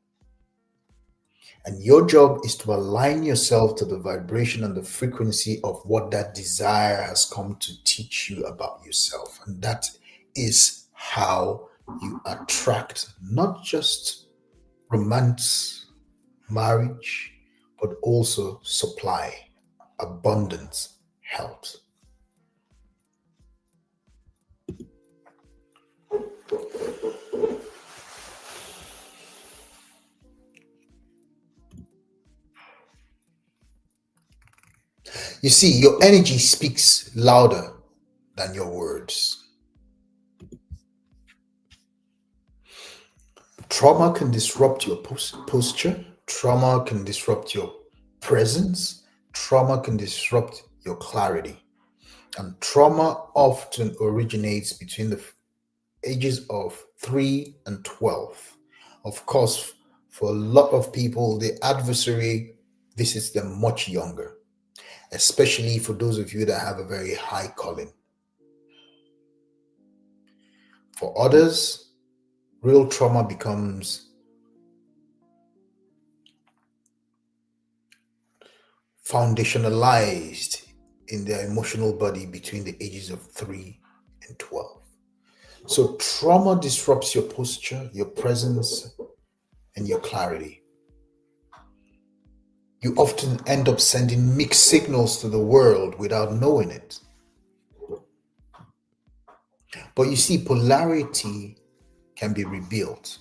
And your job is to align yourself to the vibration and the frequency of what that desire has come to teach you about yourself. And that is how you attract not just romance, marriage, but also supply, abundance, health. You see, your energy speaks louder than your words. Trauma can disrupt your posture, trauma can disrupt your presence, trauma can disrupt your clarity. And trauma often originates between the ages of 3 and 12. Of course, for a lot of people, the adversary visits them much younger, especially for those of you that have a very high calling. For others, real trauma becomes foundationalized in their emotional body between the ages of 3 and 12. So, trauma disrupts your posture, your presence, and your clarity. You often end up sending mixed signals to the world without knowing it. But you see, polarity can be rebuilt.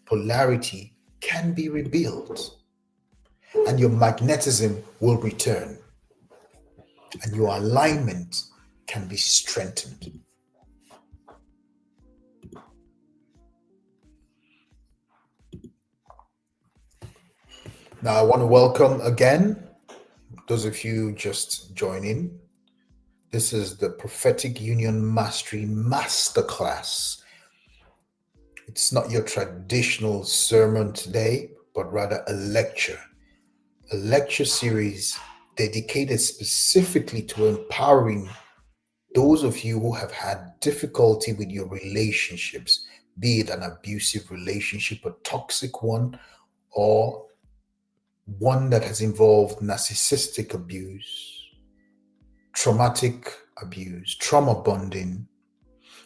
Polarity can be rebuilt, and your magnetism will return, and your alignment can be strengthened. Now, I want to welcome again those of you just joining. This is the Prophetic Union Mastery Masterclass. It's not your traditional sermon today, but rather a lecture series dedicated specifically to empowering those of you who have had difficulty with your relationships, be it an abusive relationship, a toxic one, or one that has involved narcissistic abuse, traumatic abuse, trauma bonding,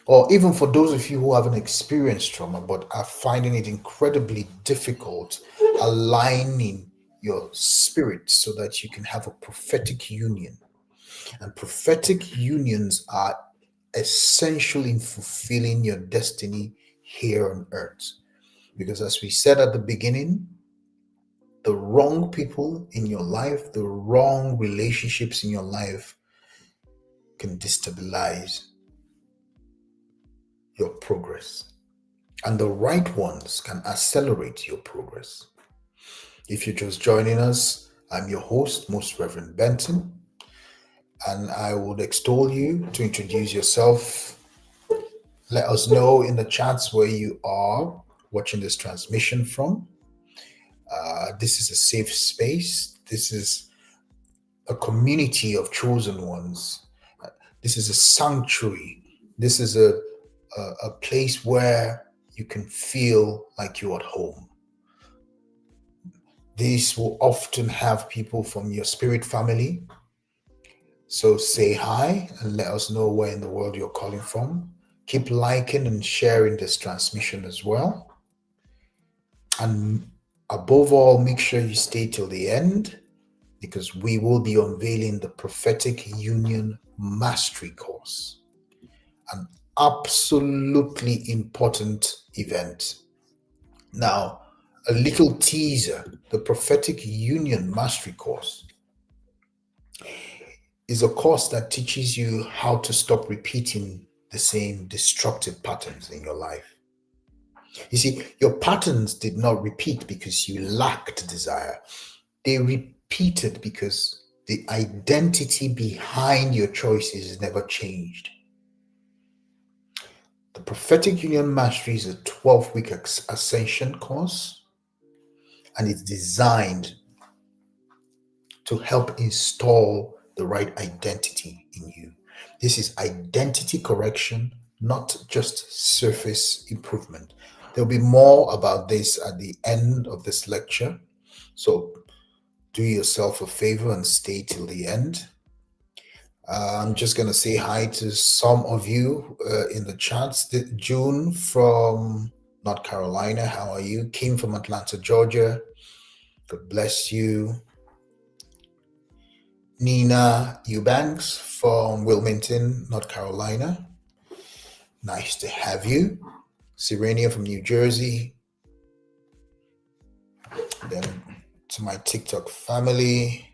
or even for those of you who haven't experienced trauma but are finding it incredibly difficult aligning your spirit so that you can have a prophetic union. And prophetic unions are essential in fulfilling your destiny here on earth. Because as we said at the beginning, the wrong people in your life, the wrong relationships in your life can destabilize your progress. And the right ones can accelerate your progress. If you're just joining us, I'm your host, Most Reverend Benton, and I would extol you to introduce yourself. Let us know in the chats where you are watching this transmission from. This is a safe space. This is a community of chosen ones. This is a sanctuary. This is a place where you can feel like you're at home. This will often have people from your spirit family. So say hi and let us know where in the world you're calling from. Keep liking and sharing this transmission as well. And above all, make sure you stay till the end because we will be unveiling the Prophetic Union Mastery course, an absolutely important event. Now, a little teaser: the Prophetic Union Mastery course is a course that teaches you how to stop repeating the same destructive patterns in your life. You see, your patterns did not repeat because you lacked desire. They repeated because the identity behind your choices never changed. The Prophetic Union Mastery is a 12-week ascension course, and it's designed to help install the right identity in you. This is identity correction, not just surface improvement. There'll be more about this at the end of this lecture. So do yourself a favor and stay till the end. I'm just going to say hi to some of you in the chats. June from North Carolina, how are you? Kim from Atlanta, Georgia. God bless you. Nina Eubanks from Wilmington, North Carolina. Nice to have you. Serenia from New Jersey. Then to my TikTok family.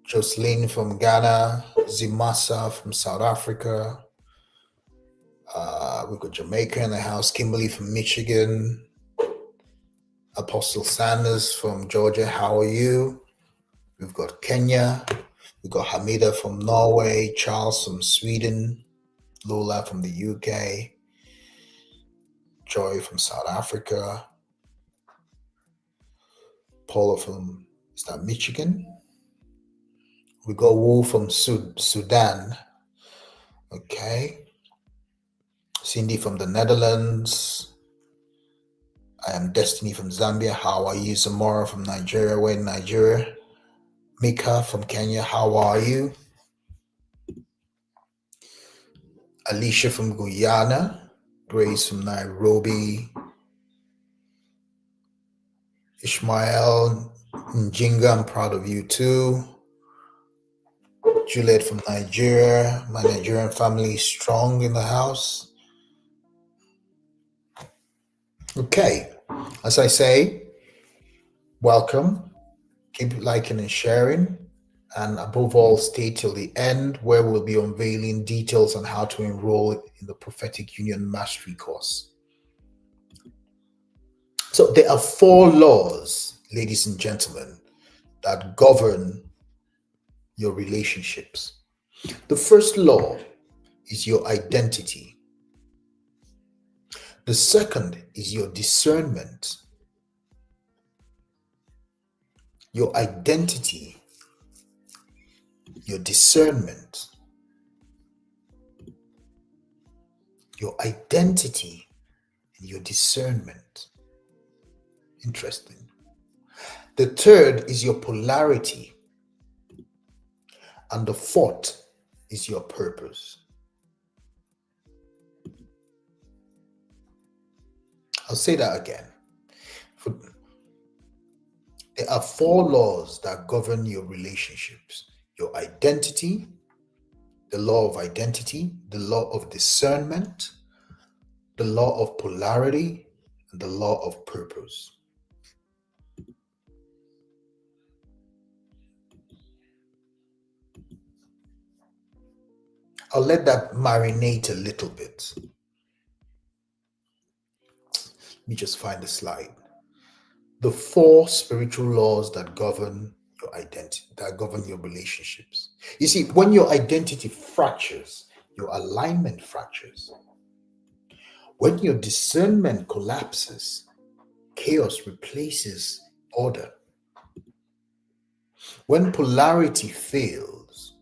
Jocelyn from Ghana. Zimasa from South Africa. We've got Jamaica in the house. Kimberly from Michigan. Apostle Sanders from Georgia. How are you? We've got Kenya. We've got Hamida from Norway. Charles from Sweden. Lola from the UK. Joy from South Africa. Paula from, is that Michigan? We got Wu from Sudan. Okay. Cindy from the Netherlands. I am Destiny from Zambia. How are you? Zamora from Nigeria. We're in Nigeria. Mika from Kenya. How are you? Alicia from Guyana. Grace from Nairobi. Ishmael Njinga, I'm proud of you too. Juliet from Nigeria. My Nigerian family is strong in the house. Okay. As I say, welcome. Keep liking and sharing. And above all, stay till the end where we'll be unveiling details on how to enroll in the Prophetic Union Mastery course. So there are 4 laws, ladies and gentlemen, that govern your relationships. The first law is your identity. The second is your discernment. Your identity, your discernment. Your identity and your discernment. Interesting. The third is your polarity. And the fourth is your purpose. I'll say that again. There are 4 laws that govern your relationships: your identity, the law of identity, the law of discernment, the law of polarity, and the law of purpose. I'll let that marinate a little bit. Let me just find the slide. The 4 spiritual laws that govern your identity, that govern your relationships. You see, when your identity fractures, your alignment fractures. When your discernment collapses, chaos replaces order. When polarity fails,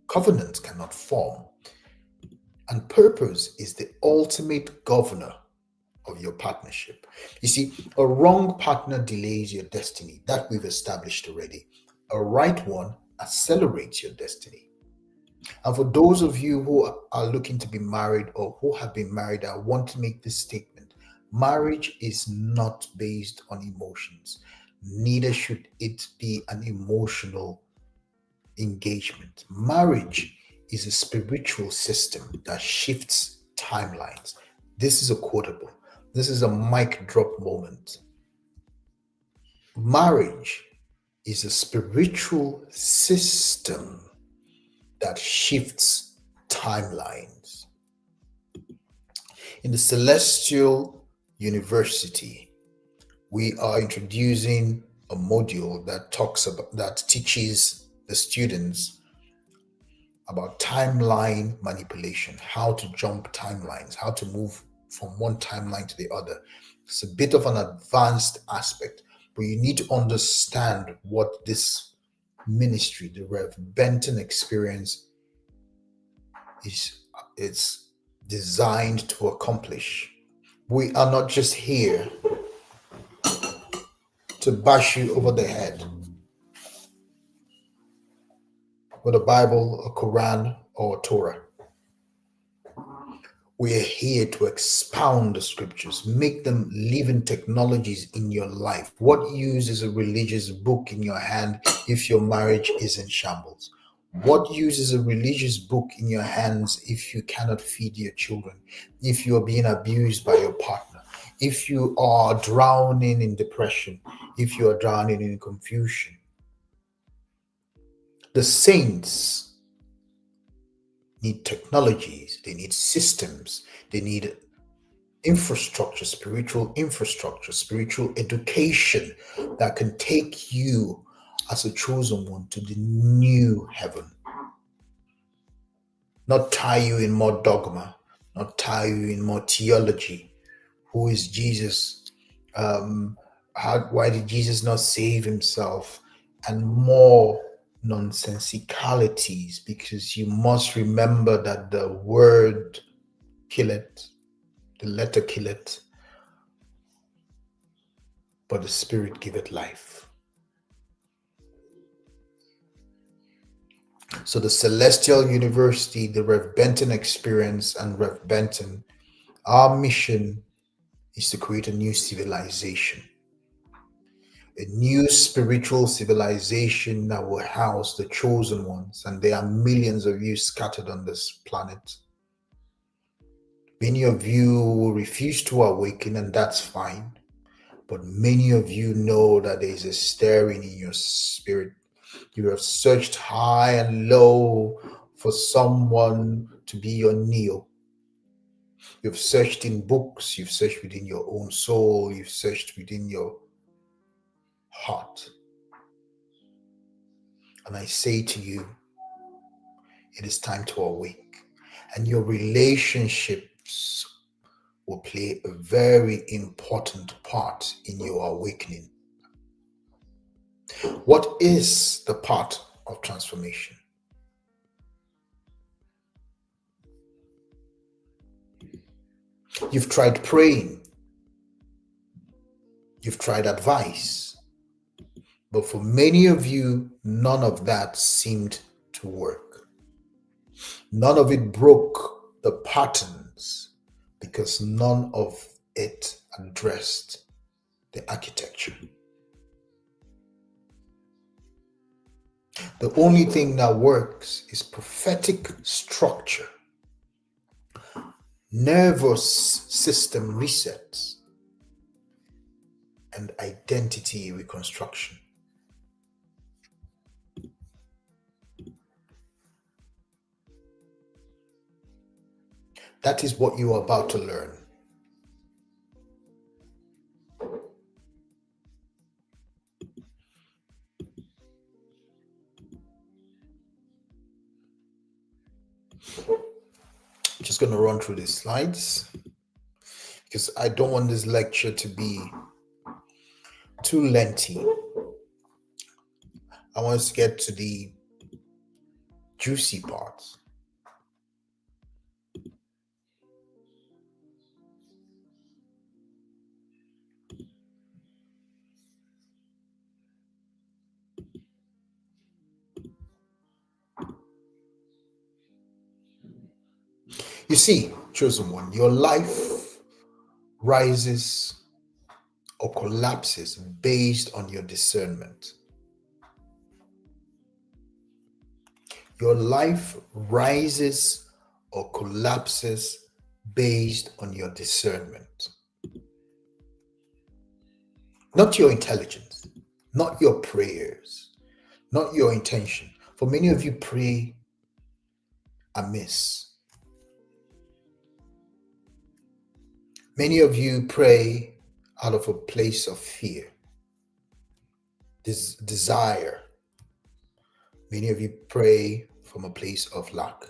covenants cannot form. And purpose is the ultimate governor of your partnership. You see, a wrong partner delays your destiny. That we've established already. A right one accelerates your destiny. And for those of you who are looking to be married or who have been married, I want to make this statement. Marriage is not based on emotions. Neither should it be an emotional engagement. Marriage is a spiritual system that shifts timelines. This is a quotable. This is a mic drop moment. Marriage is a spiritual system that shifts timelines. In the Celestial University, we are introducing a module that teaches the students about timeline manipulation, how to jump timelines, how to move from one timeline to the other. It's a bit of an advanced aspect, but you need to understand what this ministry, the Rev Benton experience, is it's designed to accomplish. We are not just here to bash you over the head with a Bible, a Quran, or a Torah. We are here to expound the scriptures, make them living technologies in your life. What use is a religious book in your hand if your marriage is in shambles? What use is a religious book in your hands if you cannot feed your children, if you are being abused by your partner, if you are drowning in depression, if you are drowning in confusion? The saints need technologies, they need systems, they need infrastructure, spiritual education that can take you as a chosen one to the new heaven. Not tie you in more dogma, not tie you in more theology. Who is Jesus? Why did Jesus not save himself? And more nonsensicalities, because you must remember that the word killeth, the letter killeth, but the Spirit giveth life. So the Celestial University, the Rev Benton Experience, and Rev Benton, our mission is to create a new civilization, a new spiritual civilization that will house the chosen ones. And there are millions of you scattered on this planet. Many of you will refuse to awaken, and that's fine. But many of you know that there is a stirring in your spirit. You have searched high and low for someone to be your Neo. You've searched in books, you've searched within your own soul, you've searched within your heart. And I say to you, it is time to awake. And your relationships will play a very important part in your awakening. What is the part of transformation? You've tried praying, you've tried advice, but for many of you, none of that seemed to work. None of it broke the patterns because none of it addressed the architecture. The only thing that works is prophetic structure, nervous system resets, and identity reconstruction. That is what you are about to learn. I'm just going to run through these slides because I don't want this lecture to be too lengthy. I want us to get to the juicy parts. You see, chosen one, your life rises or collapses based on your discernment. Your life rises or collapses based on your discernment. Not your intelligence, not your prayers, not your intention. For many of you, pray amiss. Many of you pray out of a place of fear, desire. Many of you pray from a place of lack.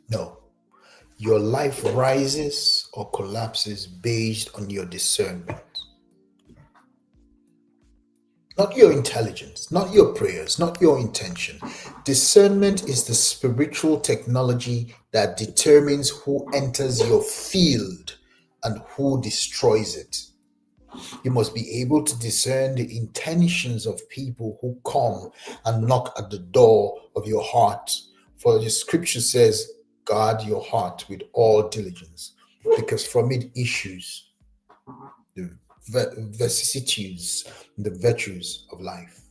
No, your life rises or collapses based on your discernment. Not your intelligence, not your prayers, not your intention. Discernment is the spiritual technology that determines who enters your field and who destroys it. You must be able to discern the intentions of people who come and knock at the door of your heart. For the scripture says, guard your heart with all diligence, because from it issues the vicissitudes, the virtues of life.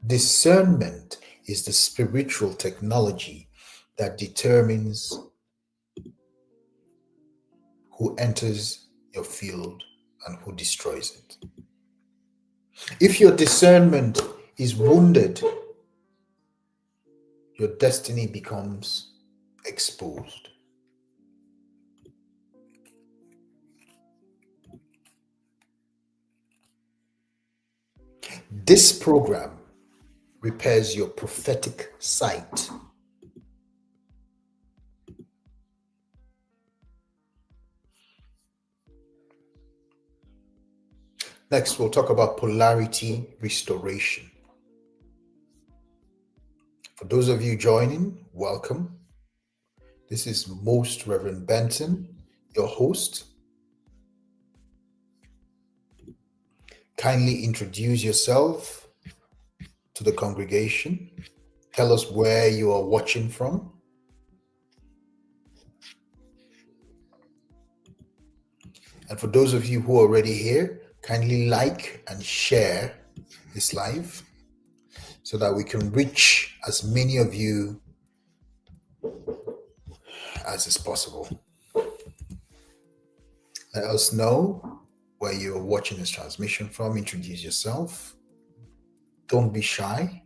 Discernment is the spiritual technology that determines who enters your field and who destroys it. If your discernment is wounded, your destiny becomes exposed. This program repairs your prophetic sight. Next, we'll talk about polarity restoration. For those of you joining, welcome. This is Most Reverend Benson, your host. Kindly introduce yourself to the congregation. Tell us where you are watching from. And for those of you who are already here, kindly like and share this live so that we can reach as many of you as is possible. Let us know where you're watching this transmission from. Introduce yourself. Don't be shy.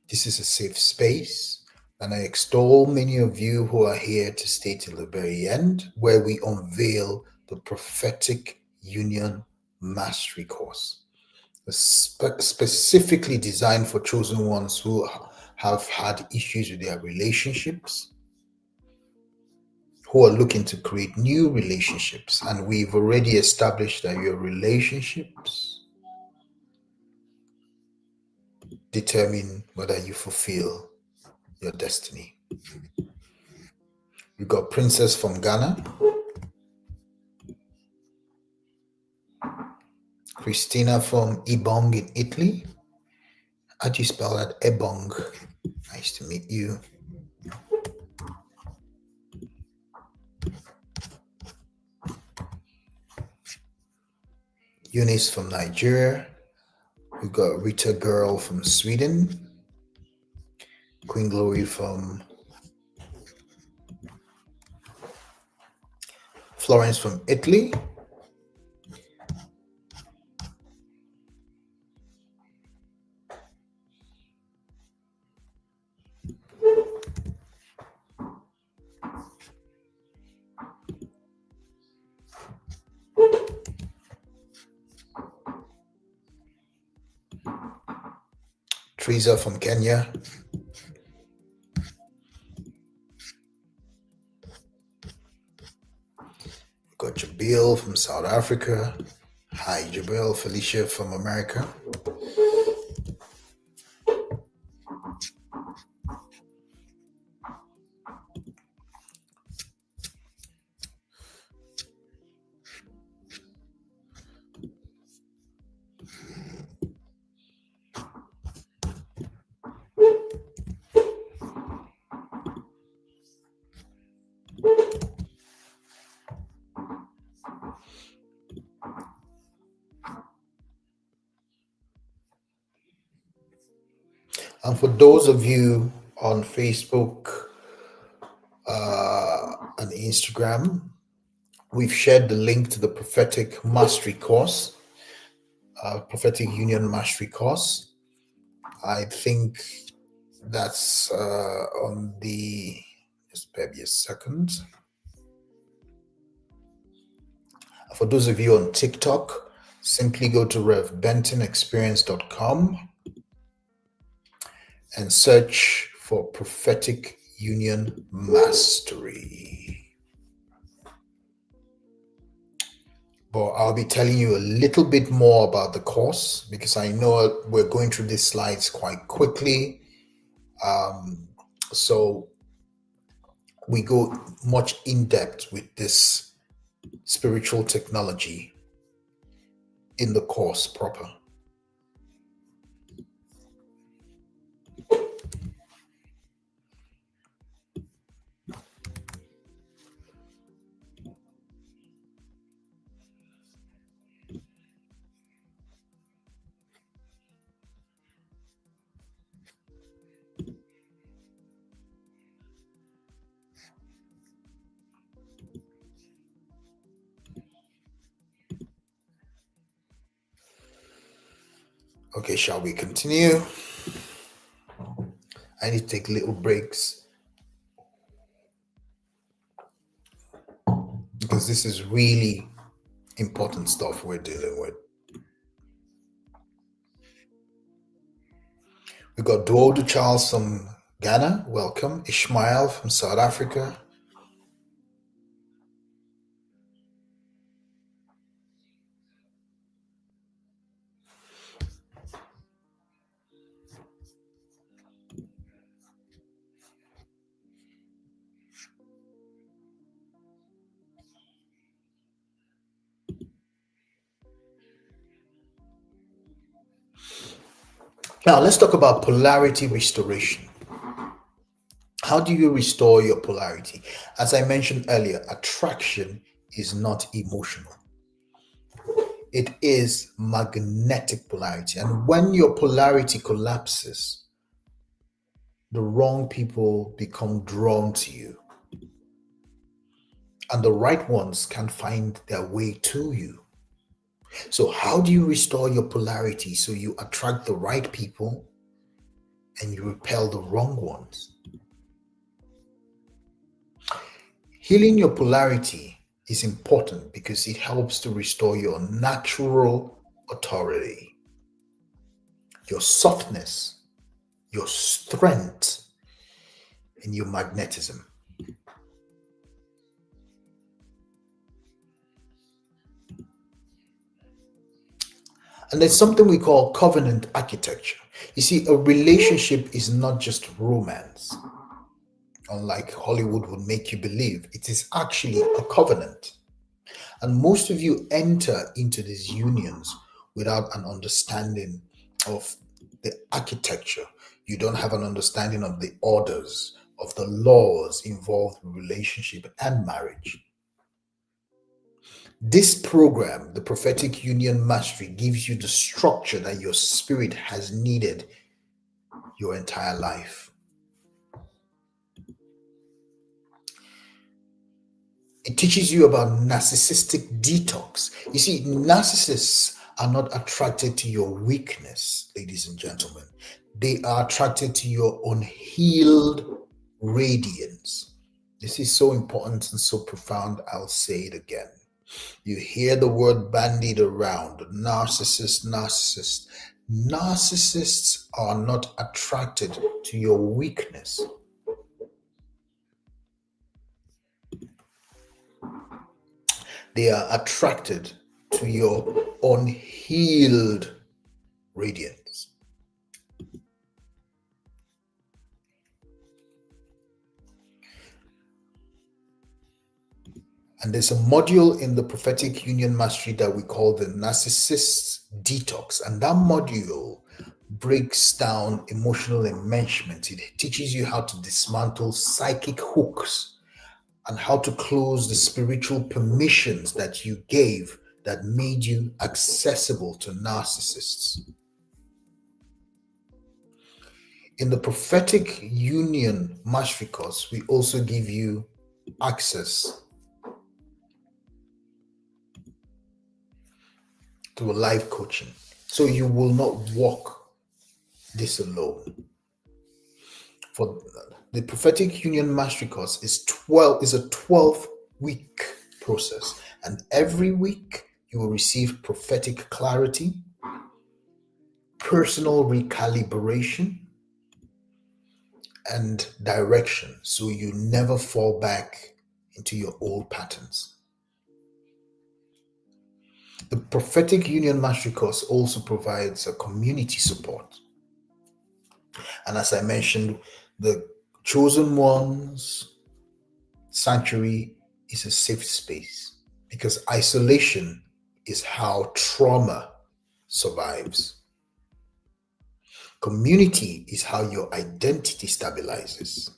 This is a safe space. And I extol many of you who are here to stay till the very end, where we unveil the Prophetic Union Mastery Course, specifically designed for chosen ones who have had issues with their relationships, who are looking to create new relationships. And we've already established that your relationships determine whether you fulfill your destiny. We've got Princess from Ghana, Christina from Ebong in Italy. How do you spell that? Ebong. Nice to meet you. Eunice from Nigeria. We've got Rita Girl from Sweden. Queen Glory from Florence from Italy. Teresa from Kenya. We've got Jabil from South Africa. Hi, Jabil. Felicia from America. And for those of you on Facebook and Instagram, we've shared the link to the Prophetic Mastery Course, Prophetic Union Mastery Course. I think that's on the, just maybe a second. For those of you on TikTok, simply go to revbentonexperience.com and search for Prophetic Union Mastery. but I'll be telling you a little bit more about the course because I know we're going through these slides quite quickly. Um, so we go much in depth with this spiritual technology in the course proper. Okay, shall we continue? I need to take little breaks because this is really important stuff we're dealing with. We got Duodu Charles from Ghana, welcome. Ishmael from South Africa. Now let's talk about polarity restoration. How do you restore your polarity? As I mentioned earlier, attraction is not emotional. It is magnetic polarity. And when your polarity collapses, the wrong people become drawn to you, and the right ones can find their way to you. So, how do you restore your polarity so you attract the right people and you repel the wrong ones? Healing your polarity is important because it helps to restore your natural authority, your softness, your strength, and your magnetism. And there's something we call covenant architecture. You see, a relationship is not just romance, unlike Hollywood would make you believe. It is actually a covenant. And most of you enter into these unions without an understanding of the architecture. You don't have an understanding of the orders, of the laws involved in relationship and marriage. This program, the Prophetic Union Mastery, gives you the structure that your spirit has needed your entire life. It teaches you about narcissistic detox. You see, narcissists are not attracted to your weakness, ladies and gentlemen. They are attracted to your unhealed radiance. This is so important and so profound. I'll say it again. You hear the word bandied around, narcissist, narcissist. Narcissists are not attracted to your weakness. They are attracted to your unhealed radiance. And there's a module in the Prophetic Union Mastery that we call the Narcissist Detox. And that module breaks down emotional enmeshment. It teaches you how to dismantle psychic hooks and how to close the spiritual permissions that you gave that made you accessible to narcissists. In the Prophetic Union Mastery course, we also give you access to a live coaching. So you will not walk this alone. For the Prophetic Union Mastery course is a 12-week process. And every week you will receive prophetic clarity, personal recalibration, and direction so you never fall back into your old patterns. The Prophetic Union Mastery course also provides a community support. And as I mentioned, the Chosen Ones Sanctuary is a safe space because isolation is how trauma survives. Community is how your identity stabilizes.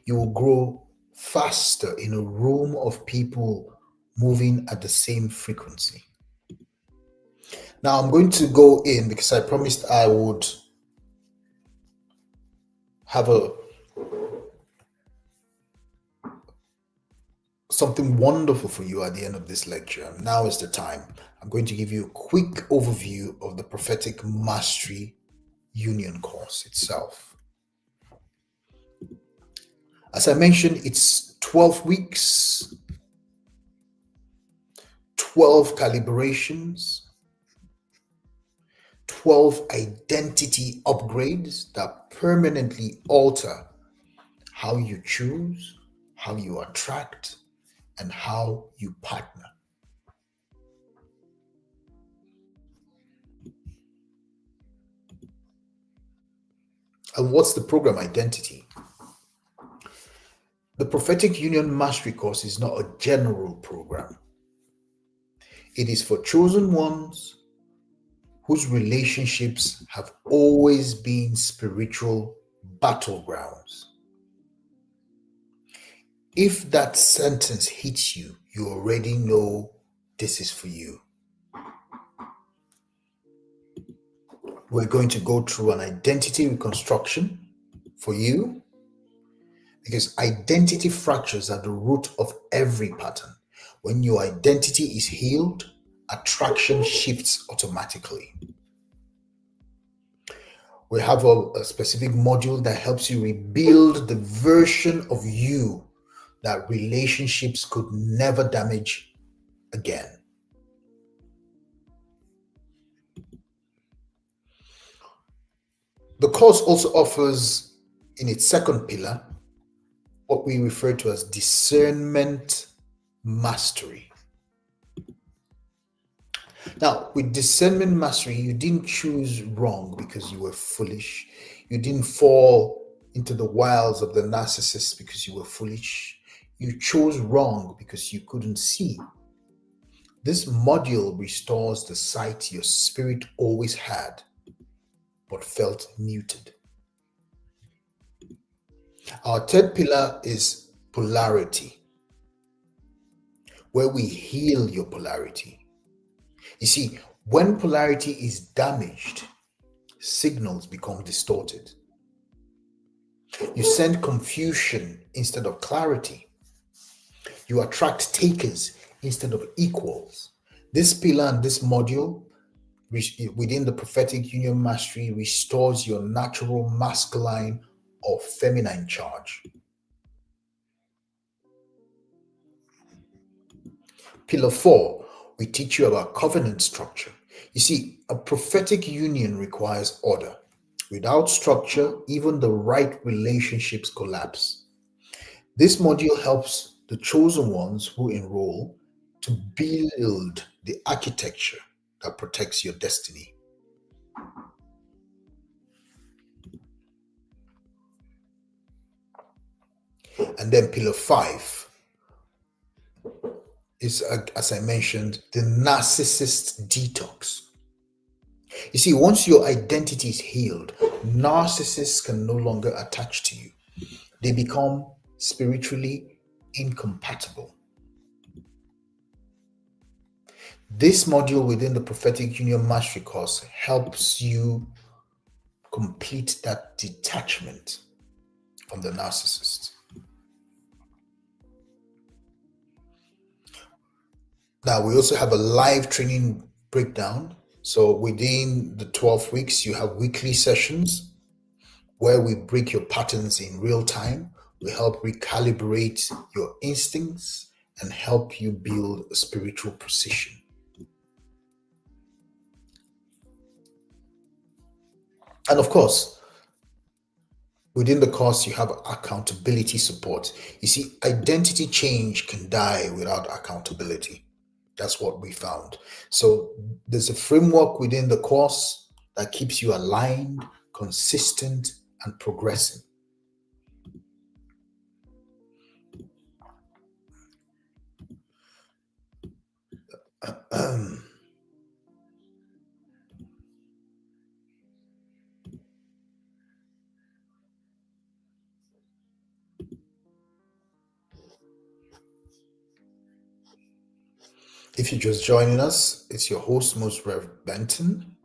You will grow faster in a room of people moving at the same frequency. Now, I'm going to go in because I promised I would have a something wonderful for you at the end of this lecture. Now is the time. I'm going to give you a quick overview of the Prophetic Mastery Union course itself. As I mentioned, it's 12 weeks, 12 calibrations, 12 identity upgrades that permanently alter how you choose, how you attract, and how you partner. And what's the program identity? The Prophetic Union Mastery course is not a general program. It is for chosen ones whose relationships have always been spiritual battlegrounds. If that sentence hits you, you already know this is for you. We're going to go through an identity reconstruction for you because identity fractures are the root of every pattern. When your identity is healed, attraction shifts automatically. We have a specific module that helps you rebuild the version of you that relationships could never damage again. The course also offers, in its second pillar, what we refer to as discernment mastery. Now, with discernment mastery, you didn't choose wrong because you were foolish. You didn't fall into the wiles of the narcissist because you were foolish. You chose wrong because you couldn't see. This module restores the sight your spirit always had but felt muted. Our third pillar is polarity, where we heal your polarity. You see, when polarity is damaged, signals become distorted. You send confusion instead of clarity. You attract takers instead of equals. This pillar and this module within the Prophetic Union Mastery restores your natural masculine or feminine charge. Pillar 4, we teach you about covenant structure. You see, a prophetic union requires order. Without structure, even the right relationships collapse. This module helps the chosen ones who enroll to build the architecture that protects your destiny. And then pillar 5 is, as I mentioned, the narcissist detox. You see, once your identity is healed, narcissists can no longer attach to you. They become spiritually incompatible. This module within the Prophetic Union Mastery course helps you complete that detachment from the narcissist. Now, we also have a live training breakdown. So within the 12 weeks, you have weekly sessions where we break your patterns in real time. We help recalibrate your instincts and help you build a spiritual precision. And of course, within the course, you have accountability support. You see, identity change can die without accountability. That's what we found. So there's a framework within the course that keeps you aligned, consistent, and progressing. If you're just joining us, it's your host, Most Rev Benton.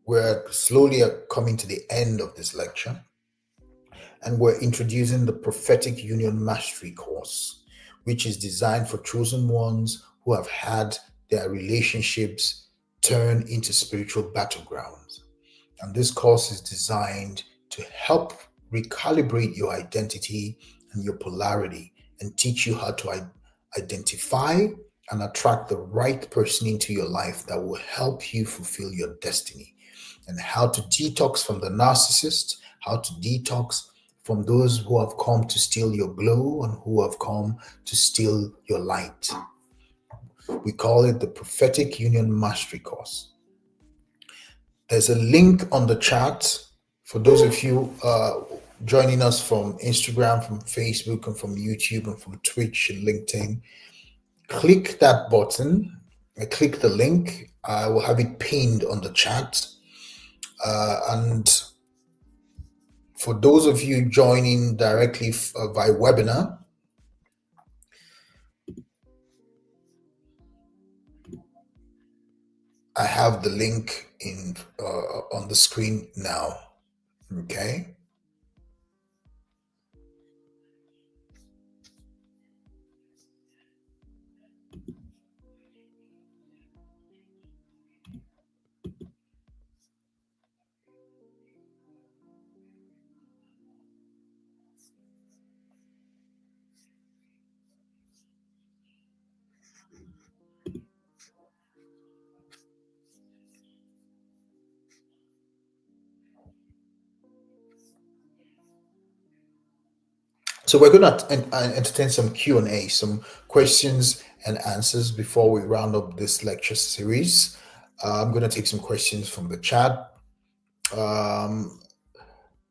We're slowly coming to the end of this lecture, and we're introducing the Prophetic Union Mastery course, which is designed for chosen ones who have had their relationships turn into spiritual battlegrounds. And this course is designed to help recalibrate your identity and your polarity and teach you how to identify and attract the right person into your life that will help you fulfill your destiny, and how to detox from the narcissist, how to detox from those who have come to steal your glow and who have come to steal your light. We call it the Prophetic Union Mastery course. There's a link on the chat for those of you joining us from Instagram, from Facebook, and from YouTube, and from Twitch and LinkedIn. Click that button, click the link. I will have it pinned on the chat. And for those of you joining directly via webinar, I have the link in on the screen now. Okay. So we're going to entertain some Q&A, some questions and answers before we round up this lecture series. I'm going to take some questions from the chat. Um,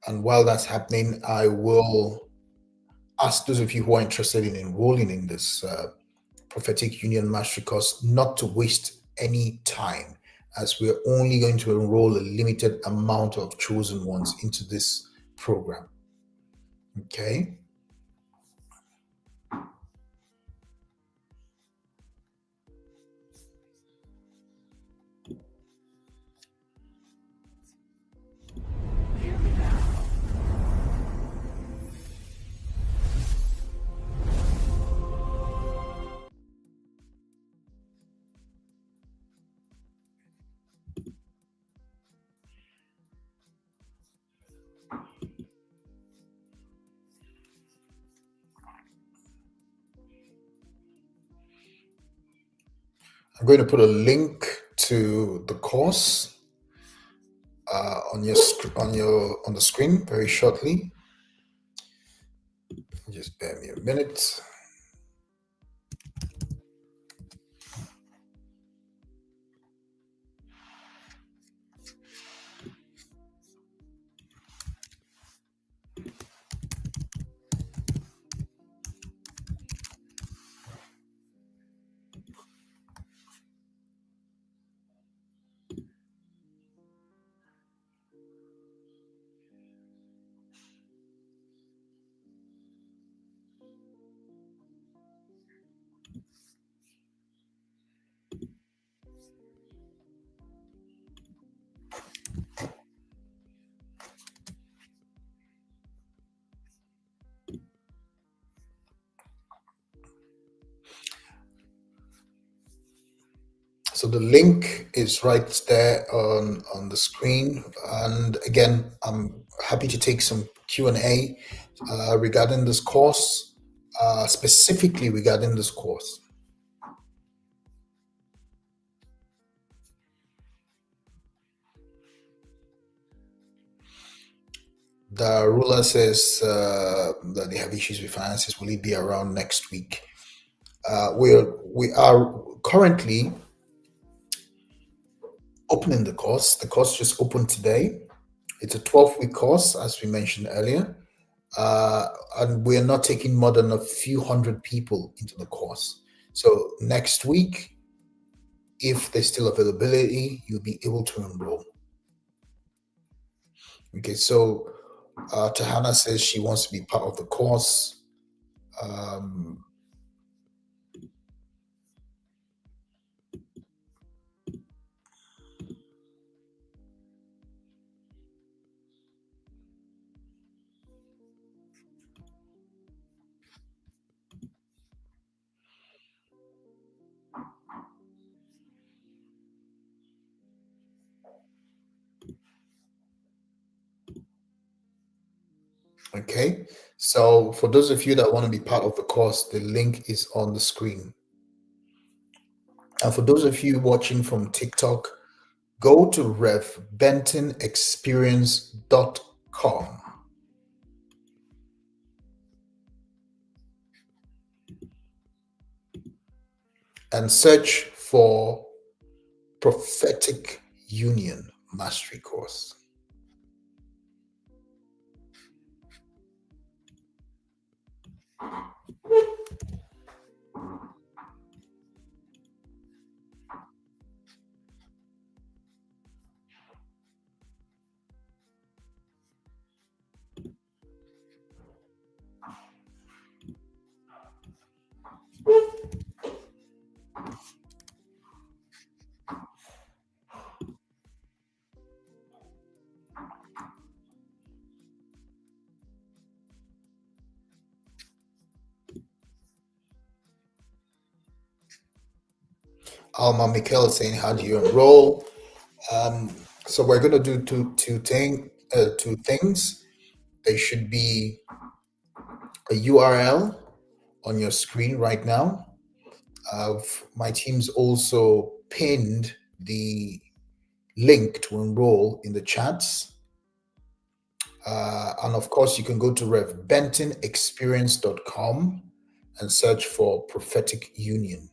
and while that's happening, I will ask those of you who are interested in enrolling in this Prophetic Union Mastery course not to waste any time, as we're only going to enroll a limited amount of chosen ones into this program. Okay. I'm going to put a link to the course on the screen very shortly. Just bear me a minute. So the link is right there on the screen. And again, I'm happy to take some Q&A regarding this course, specifically regarding this course. The ruler says that they have issues with finances. Will it be around next week? We are currently opening the course. The course just opened today. It's a 12-week course, as we mentioned earlier. Uh, and we're not taking more than a few hundred people into the course. So next week, if there's still availability, you'll be able to enroll. Okay, so Tahana says she wants to be part of the course. Um, okay, so for those of you that want to be part of the course, the link is on the screen. And for those of you watching from TikTok, go to revbentonexperience.com and search for Prophetic Union Mastery Course. Alma Mikel is saying, how do you enroll? So we're going to do two things. There should be a URL on your screen right now. My team's also pinned the link to enroll in the chats. And of course, you can go to revbentonexperience.com and search for Prophetic Union.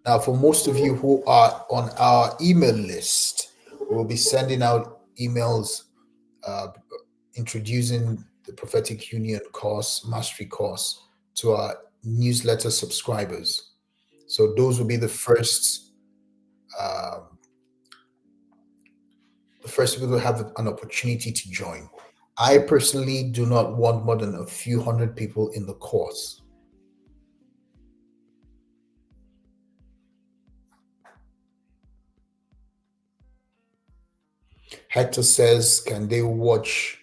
Now, for most of you who are on our email list, we'll be sending out emails introducing the Prophetic Union course, mastery course, to our newsletter subscribers. So those will be the first people who have an opportunity to join. I personally do not want more than a few hundred people in the course. Hector says, can they watch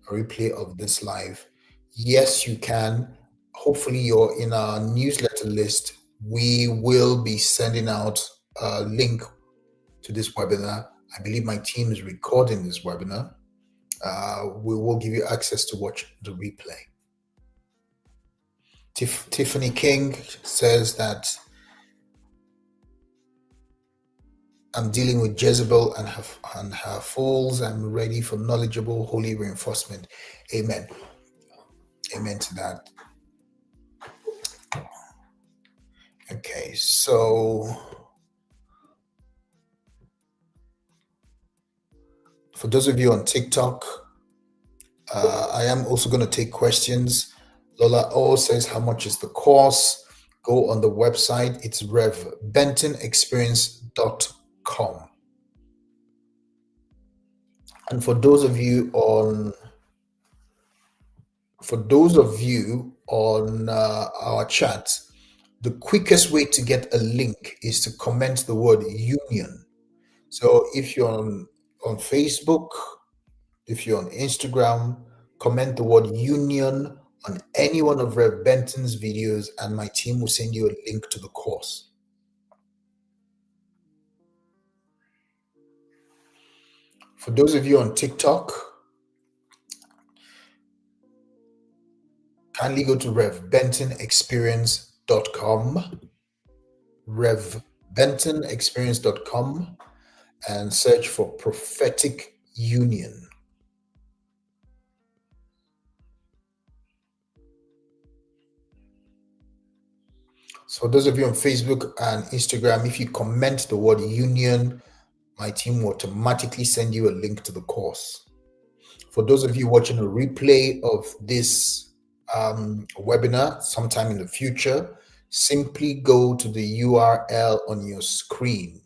a replay of this live? Yes, you can. Hopefully, you're in our newsletter list. We will be sending out a link to this webinar. I believe my team is recording this webinar. We will give you access to watch the replay. Tiffany King says that I'm dealing with Jezebel and her fools. I'm ready for knowledgeable, holy reinforcement. Amen. Amen to that. Okay, so for those of you on TikTok, I am also going to take questions. Lola O says, how much is the course? Go on the website. It's revbentonexperience.com. And for those of you on our chat, the quickest way to get a link is to comment the word union. So if you're on Facebook, if you're on Instagram, comment the word union on any one of Rev Benton's videos, and my team will send you a link to the course. For those of you on TikTok, kindly go to revbentonexperience.com, revbentonexperience.com, and search for Prophetic Union. So, for those of you on Facebook and Instagram, if you comment the word union, my team will automatically send you a link to the course. For those of you watching a replay of this webinar sometime in the future, simply go to the URL on your screen.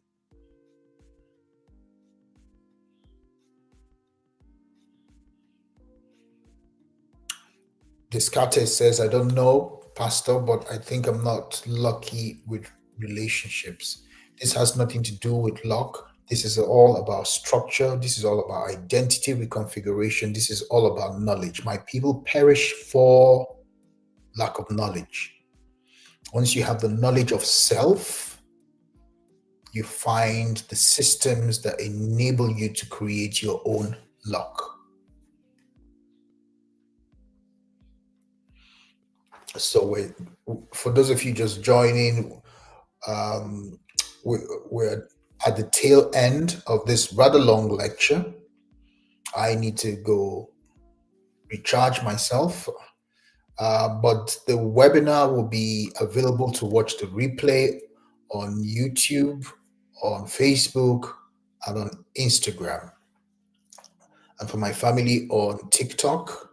Descartes says, I don't know, Pastor, but I think I'm not lucky with relationships. This has nothing to do with luck. This is all about structure. This is all about identity reconfiguration. This is all about knowledge. My people perish for lack of knowledge. Once you have the knowledge of self, you find the systems that enable you to create your own luck. So, for those of you just joining, we're at the tail end of this rather long lecture. I need to go recharge myself, but the webinar will be available to watch the replay on YouTube, on Facebook, and on Instagram. And for my family on TikTok,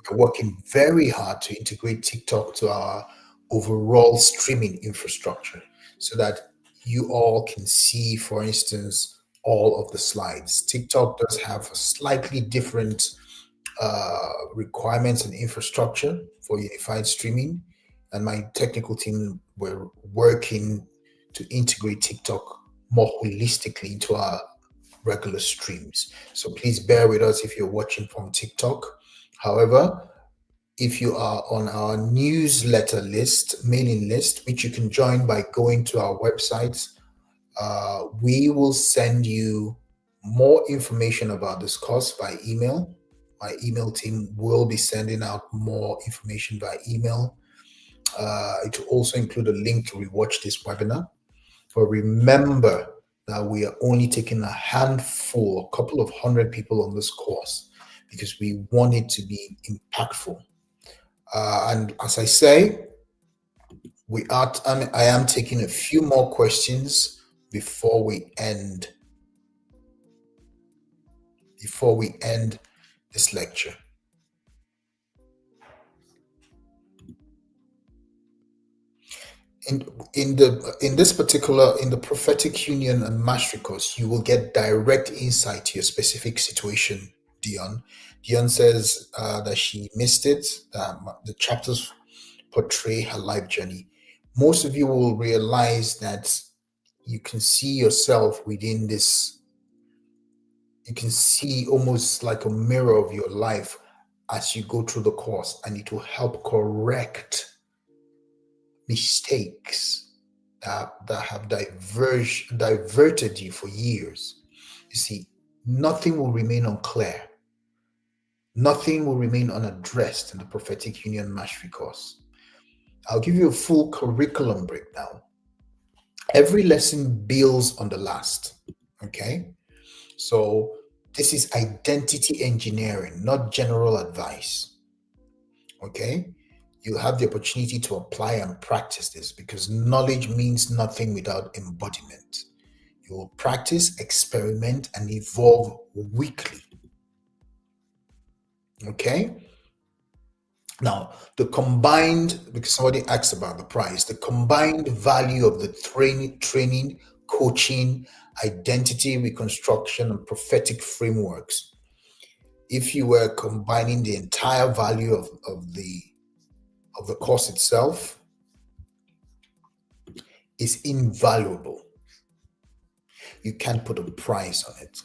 we're working very hard to integrate TikTok to our overall streaming infrastructure so that you all can see, for instance, all of the slides. TikTok does have a slightly different requirements and infrastructure for unified streaming, and my technical team were working to integrate TikTok more holistically into our regular streams. So please bear with us if you're watching from TikTok. However, if you are on our newsletter list, mailing list, which you can join by going to our website, we will send you more information about this course by email. My email team will be sending out more information by email. It will also include a link to rewatch this webinar. But remember that we are only taking a handful, a couple of hundred people on this course because we want it to be impactful. And as I say, I am taking a few more questions before we end this lecture. In the prophetic union and mastery course, you will get direct insight to your specific situation. Dion says that she missed it. The chapters portray her life journey. Most of you will realize that you can see yourself within this. You can see almost like a mirror of your life as you go through the course, and it will help correct mistakes that have diverted you for years. You see, nothing will remain unclear. Nothing will remain unaddressed in the Prophetic Union Mastery course. I'll give you a full curriculum breakdown. Every lesson builds on the last. Okay? So this is identity engineering, not general advice. Okay? You have the opportunity to apply and practice this because knowledge means nothing without embodiment. You will practice, experiment, and evolve weekly. Okay? Now, because somebody asked about the price, the combined value of the training, coaching, identity reconstruction, and prophetic frameworks, if you were combining the entire value of the course itself, is invaluable. You can't put a price on it.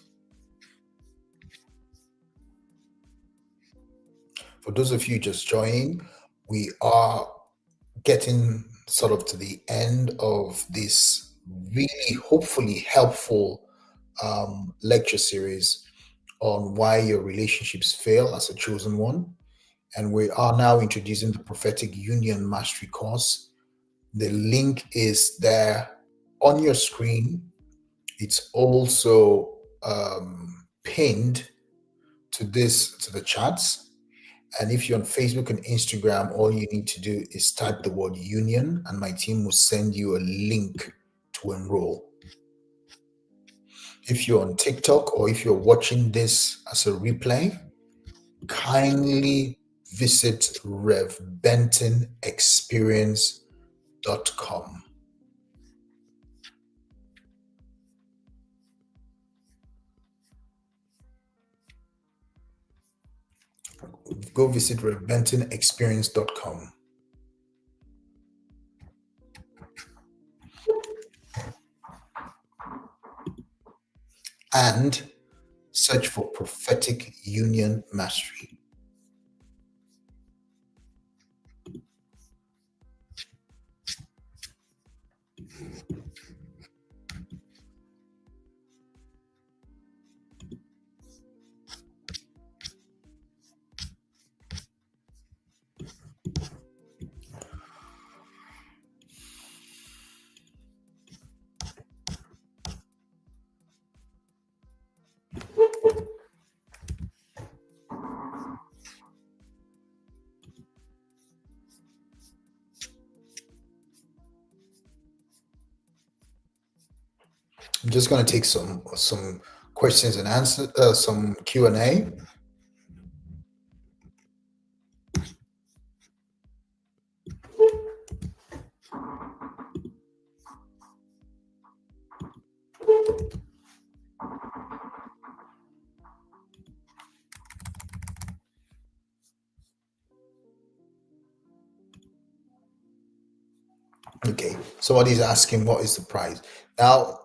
For those of you just joining, we are getting sort of to the end of this really hopefully helpful lecture series on why your relationships fail as a chosen one. And we are now introducing the Prophetic Union Mastery course. The link is there on your screen. It's also pinned to the chats. And if you're on Facebook and Instagram, all you need to do is type the word union, and my team will send you a link to enroll. If you're on TikTok or if you're watching this as a replay, kindly visit revbentonexperience.com. Go visit revbentonexperience.com and search for Prophetic Union Mastery. I'm just going to take some questions and answers, some Q&A. Okay, somebody's asking what is the price. Now,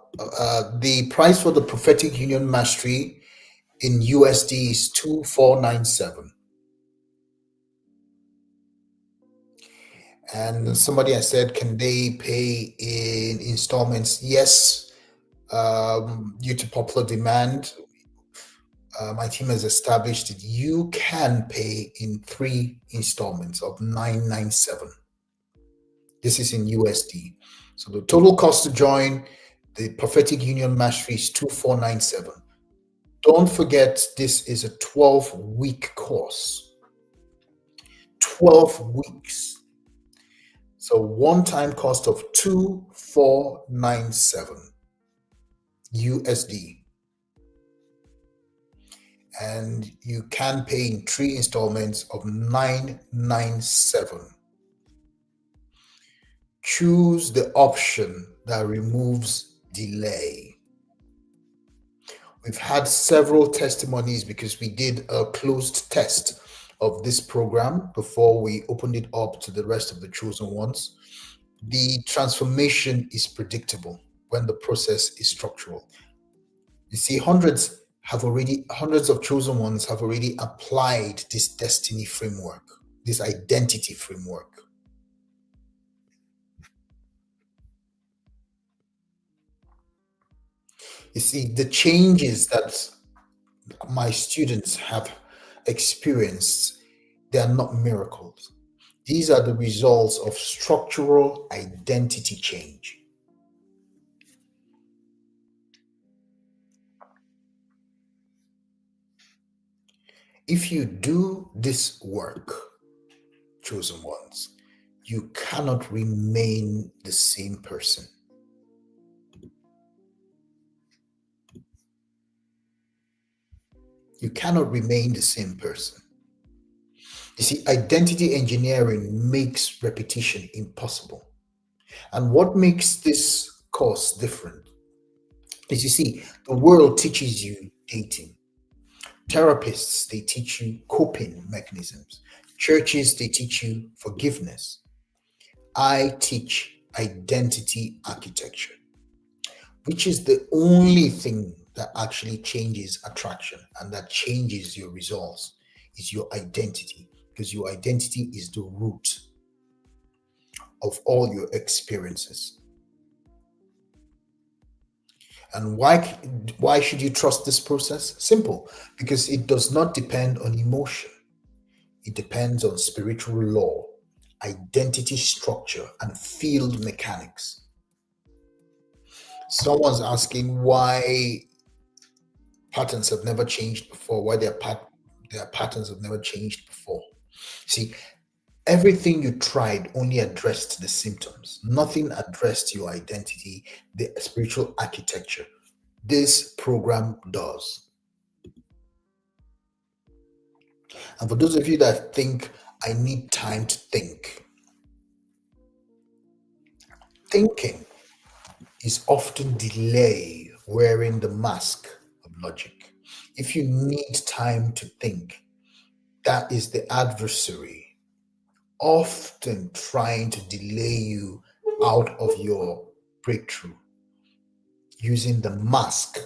the price for the Prophetic Union Mastery in USD is 2497. And somebody has said, can they pay in installments? Yes, due to popular demand, my team has established that you can pay in 3 installments of 997. This is in USD. So the total cost to join the Prophetic Union Mastery is 2497. Don't forget, this is a 12-week course. 12 weeks. So one-time cost of 2497 USD. And you can pay in 3 installments of 997. Choose the option that removes delay. We've had several testimonies because we did a closed test of this program before we opened it up to the rest of the chosen ones. The transformation is predictable when the process is structural. You see, hundreds of chosen ones have already applied this destiny framework, this identity framework. You see, the changes that my students have experienced, they are not miracles. These are the results of structural identity change. If you do this work, chosen ones, you cannot remain the same person. You cannot remain the same person. You see, identity engineering makes repetition impossible. And what makes this course different is, you see, the world teaches you dating. Therapists, they teach you coping mechanisms. Churches, they teach you forgiveness. I teach identity architecture, which is the only thing that actually changes attraction and that changes your results, is your identity, because your identity is the root of all your experiences. And why should you trust this process? Simple, because it does not depend on emotion. It depends on spiritual law, identity structure, and field mechanics. Someone's asking why patterns have never changed before, why their patterns have never changed before. See, everything you tried only addressed the symptoms. Nothing addressed your identity, the spiritual architecture. This program does. And for those of you that think, I need time to think, thinking is often delay wearing the mask of logic. If you need time to think, that is the adversary often trying to delay you out of your breakthrough using the mask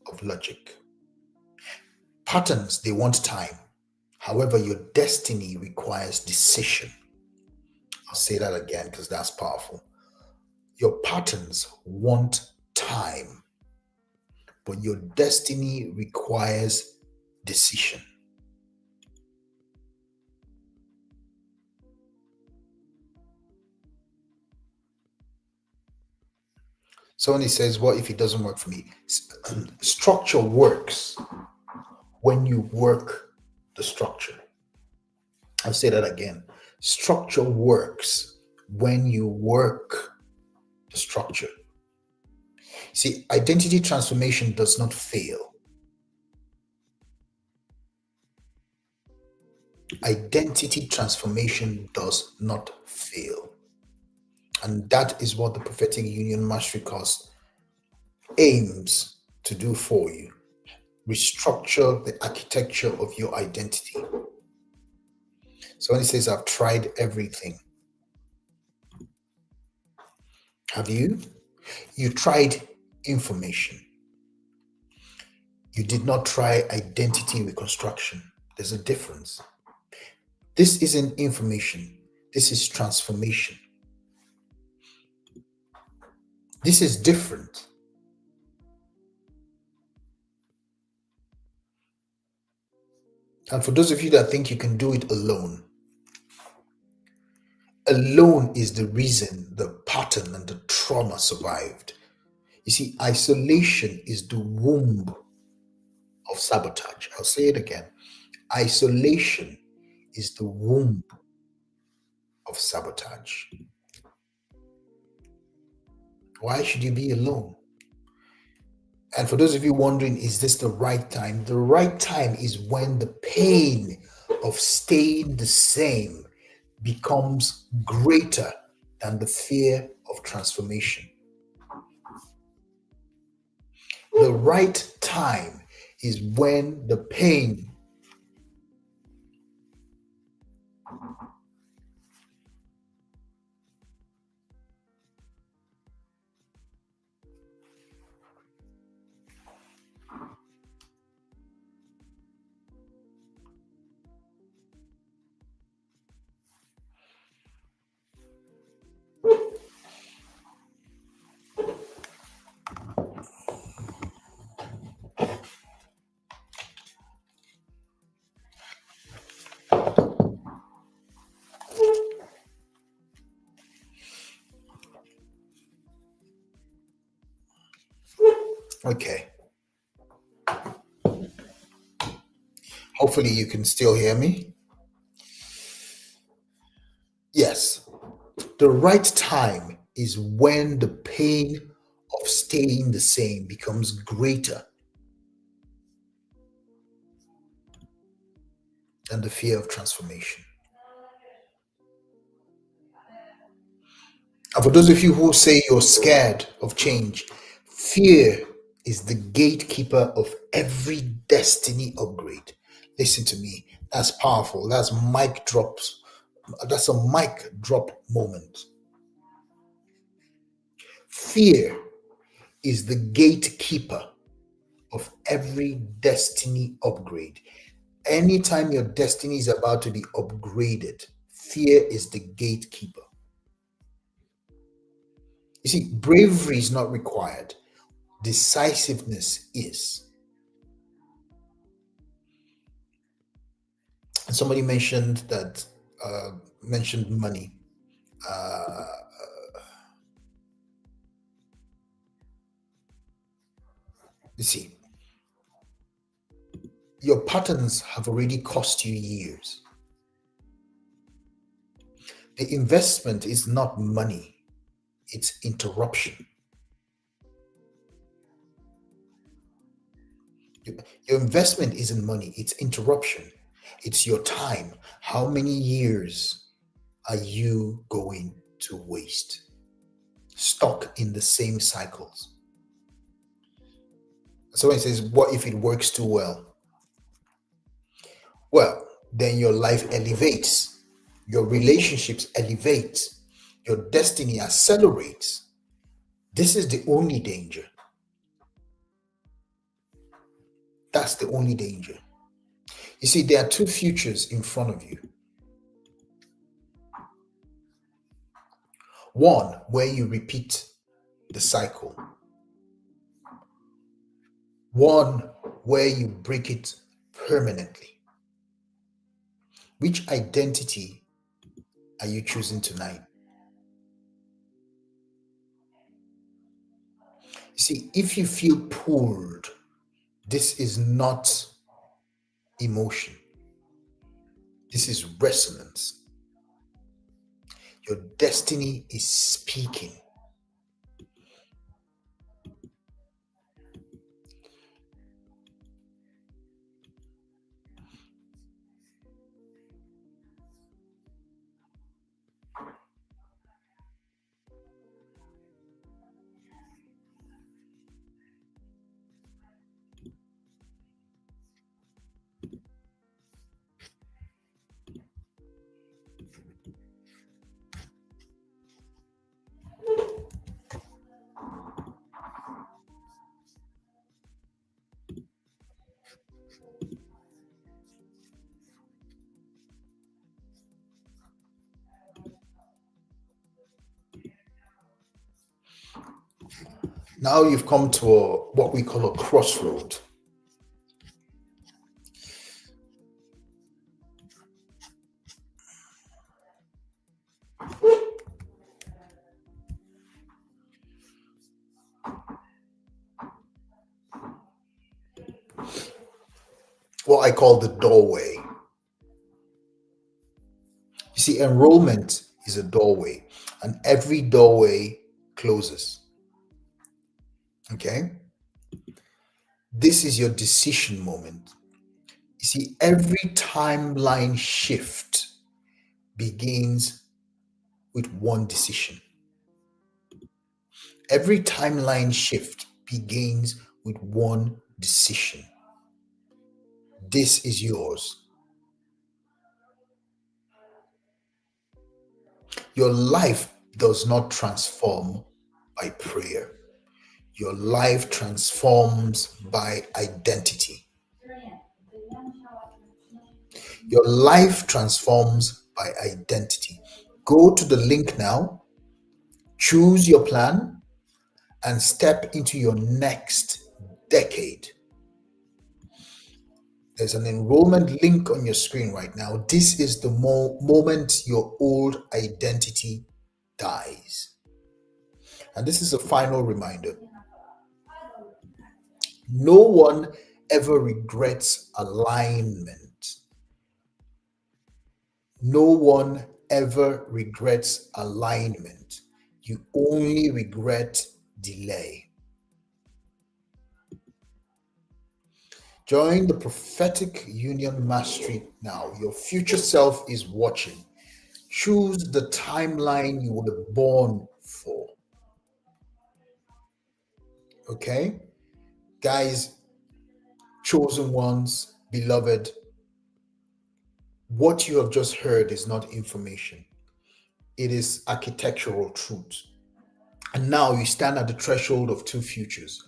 of logic. Patterns, they want time. However, your destiny requires decision. I'll say that again because that's powerful. Your patterns want time, but your destiny requires decision. Somebody says, what if it doesn't work for me? Structure works when you work the structure. I'll say that again. Structure works when you work the structure. See, identity transformation does not fail. Identity transformation does not fail. And that is what the Prophetic Union Mastery Course aims to do for you. Restructure the architecture of your identity. So when he says, I've tried everything, have you? You tried information. You did not try identity reconstruction. There's a difference. This isn't information. This is transformation. This is different. And for those of you that think you can do it alone, alone is the reason the pattern and the trauma survived. You see, isolation is the womb of sabotage. I'll say it again. Isolation is the womb of sabotage. Why should you be alone? And for those of you wondering, is this the right time? The right time is when the pain of staying the same becomes greater than the fear of transformation. The right time is when the pain okay. Hopefully you can still hear me. Yes. The right time is when the pain of staying the same becomes greater than the fear of transformation. And for those of you who say you're scared of change, fear is the gatekeeper of every destiny upgrade. Listen to me. That's powerful. That's mic drops. That's a mic drop moment. Fear is the gatekeeper of every destiny upgrade. Anytime your destiny is about to be upgraded, fear is the gatekeeper. You see, bravery is not required, decisiveness is. And somebody mentioned that, mentioned money. Uh, you see, your patterns have already cost you years. The investment is not money, it's interruption. Your investment isn't money, it's interruption. It's your time. How many years are you going to waste stuck in the same cycles? So when it says, what if it works too well? Well, then your life elevates, your relationships elevate, your destiny accelerates. This is the only danger. That's the only danger. You see, there are two futures in front of you. One where you repeat the cycle, one where you break it permanently. Which identity are you choosing tonight? You see, if you feel pulled, this is not emotion, this is resonance. Your destiny is speaking. Now you've come to what we call a crossroad. What I call the doorway. You see, enrollment is a doorway, and every doorway closes. Okay? This is your decision moment. You see, every timeline shift begins with one decision. Every timeline shift begins with one decision. This is yours. Your life does not transform by prayer. Your life transforms by identity. Your life transforms by identity. Go to the link now, choose your plan, and step into your next decade. There's an enrollment link on your screen right now. This is the moment your old identity dies. And this is a final reminder. No one ever regrets alignment. No one ever regrets alignment. You only regret delay. Join the Prophetic Union Mastery now. Your future self is watching. Choose the timeline you were born for. Okay? Guys, chosen ones, beloved, what you have just heard is not information, it is architectural truth. And now you stand at the threshold of two futures,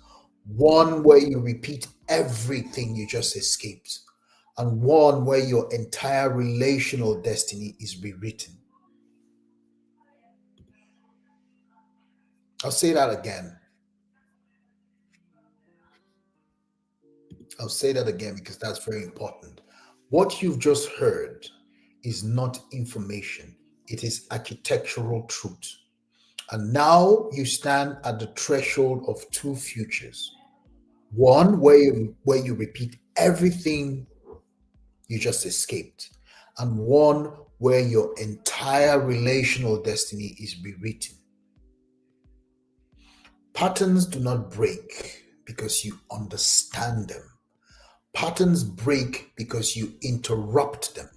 one where you repeat everything you just escaped, and one where your entire relational destiny is rewritten. I'll say that again. I'll say that again because that's very important. What you've just heard is not information, it is architectural truth. And now you stand at the threshold of two futures. One where you repeat everything you just escaped, and one where your entire relational destiny is rewritten. Patterns do not break because you understand them. Patterns break because you interrupt them.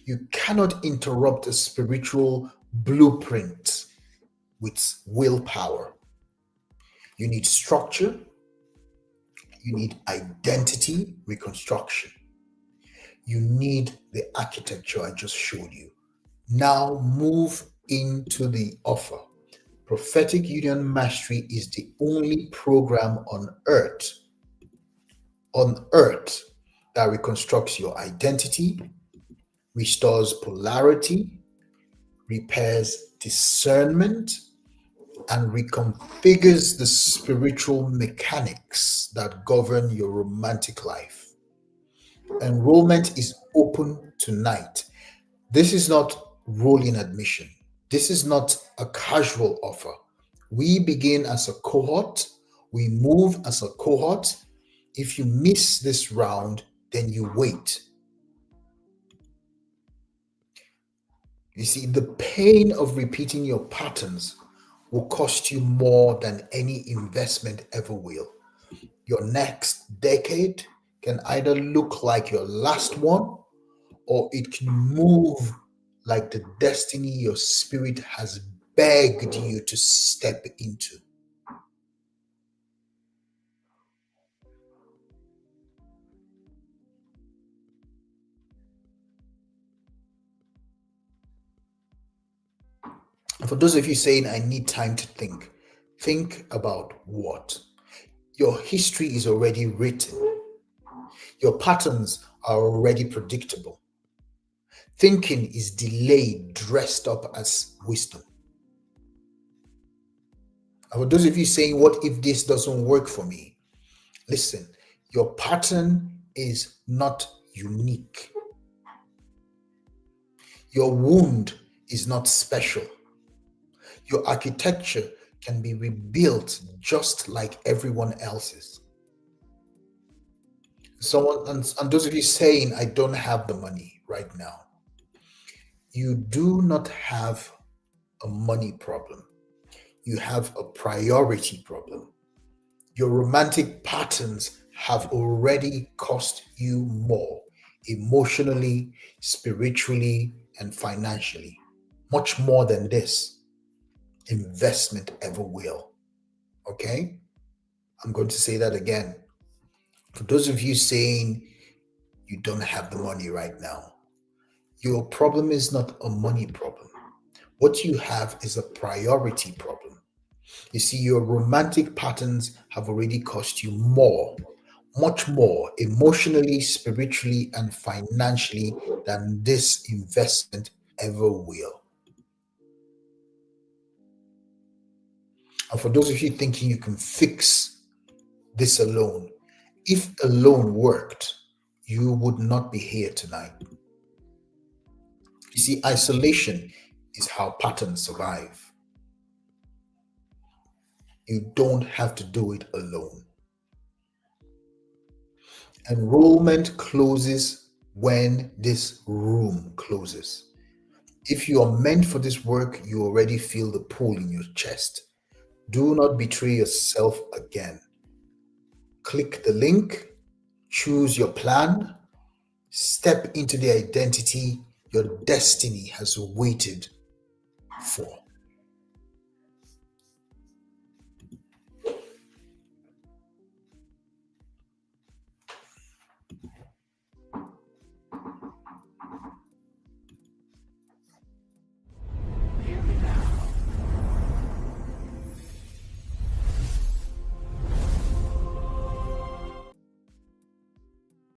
You cannot interrupt a spiritual blueprint with willpower. You need structure, you need identity reconstruction, you need the architecture I just showed you. Now move into the offer. Prophetic Union Mastery is the only program on earth that reconstructs your identity, restores polarity, repairs discernment, and reconfigures the spiritual mechanics that govern your romantic life. Enrollment is open tonight. This is not rolling admission. This is not a casual offer. We begin as a cohort, we move as a cohort. If you miss this round, then you wait. You see, the pain of repeating your patterns will cost you more than any investment ever will. Your next decade can either look like your last one, or it can move like the destiny your spirit has begged you to step into. And for those of you saying, I need time to think about what? Your history is already written, your patterns are already predictable. Thinking is delayed, dressed up as wisdom. And for those of you saying, what if this doesn't work for me? Listen, your pattern is not unique. Your wound is not special. Your architecture can be rebuilt just like everyone else's. Someone, and those of you saying, I don't have the money right now, you do not have a money problem. You have a priority problem. Your romantic patterns have already cost you more emotionally, spiritually, and financially. Much more than this investment ever will. Okay? I'm going to say that again. For those of you saying you don't have the money right now, your problem is not a money problem. What you have is a priority problem. You see, your romantic patterns have already cost you more, much more emotionally, spiritually, and financially than this investment ever will. And for those of you thinking you can fix this alone, if alone worked, you would not be here tonight. You see, isolation is how patterns survive. You don't have to do it alone. Enrollment closes when this room closes. If you are meant for this work, you already feel the pull in your chest. Do not betray yourself again. Click the link, choose your plan, step into the identity your destiny has waited for.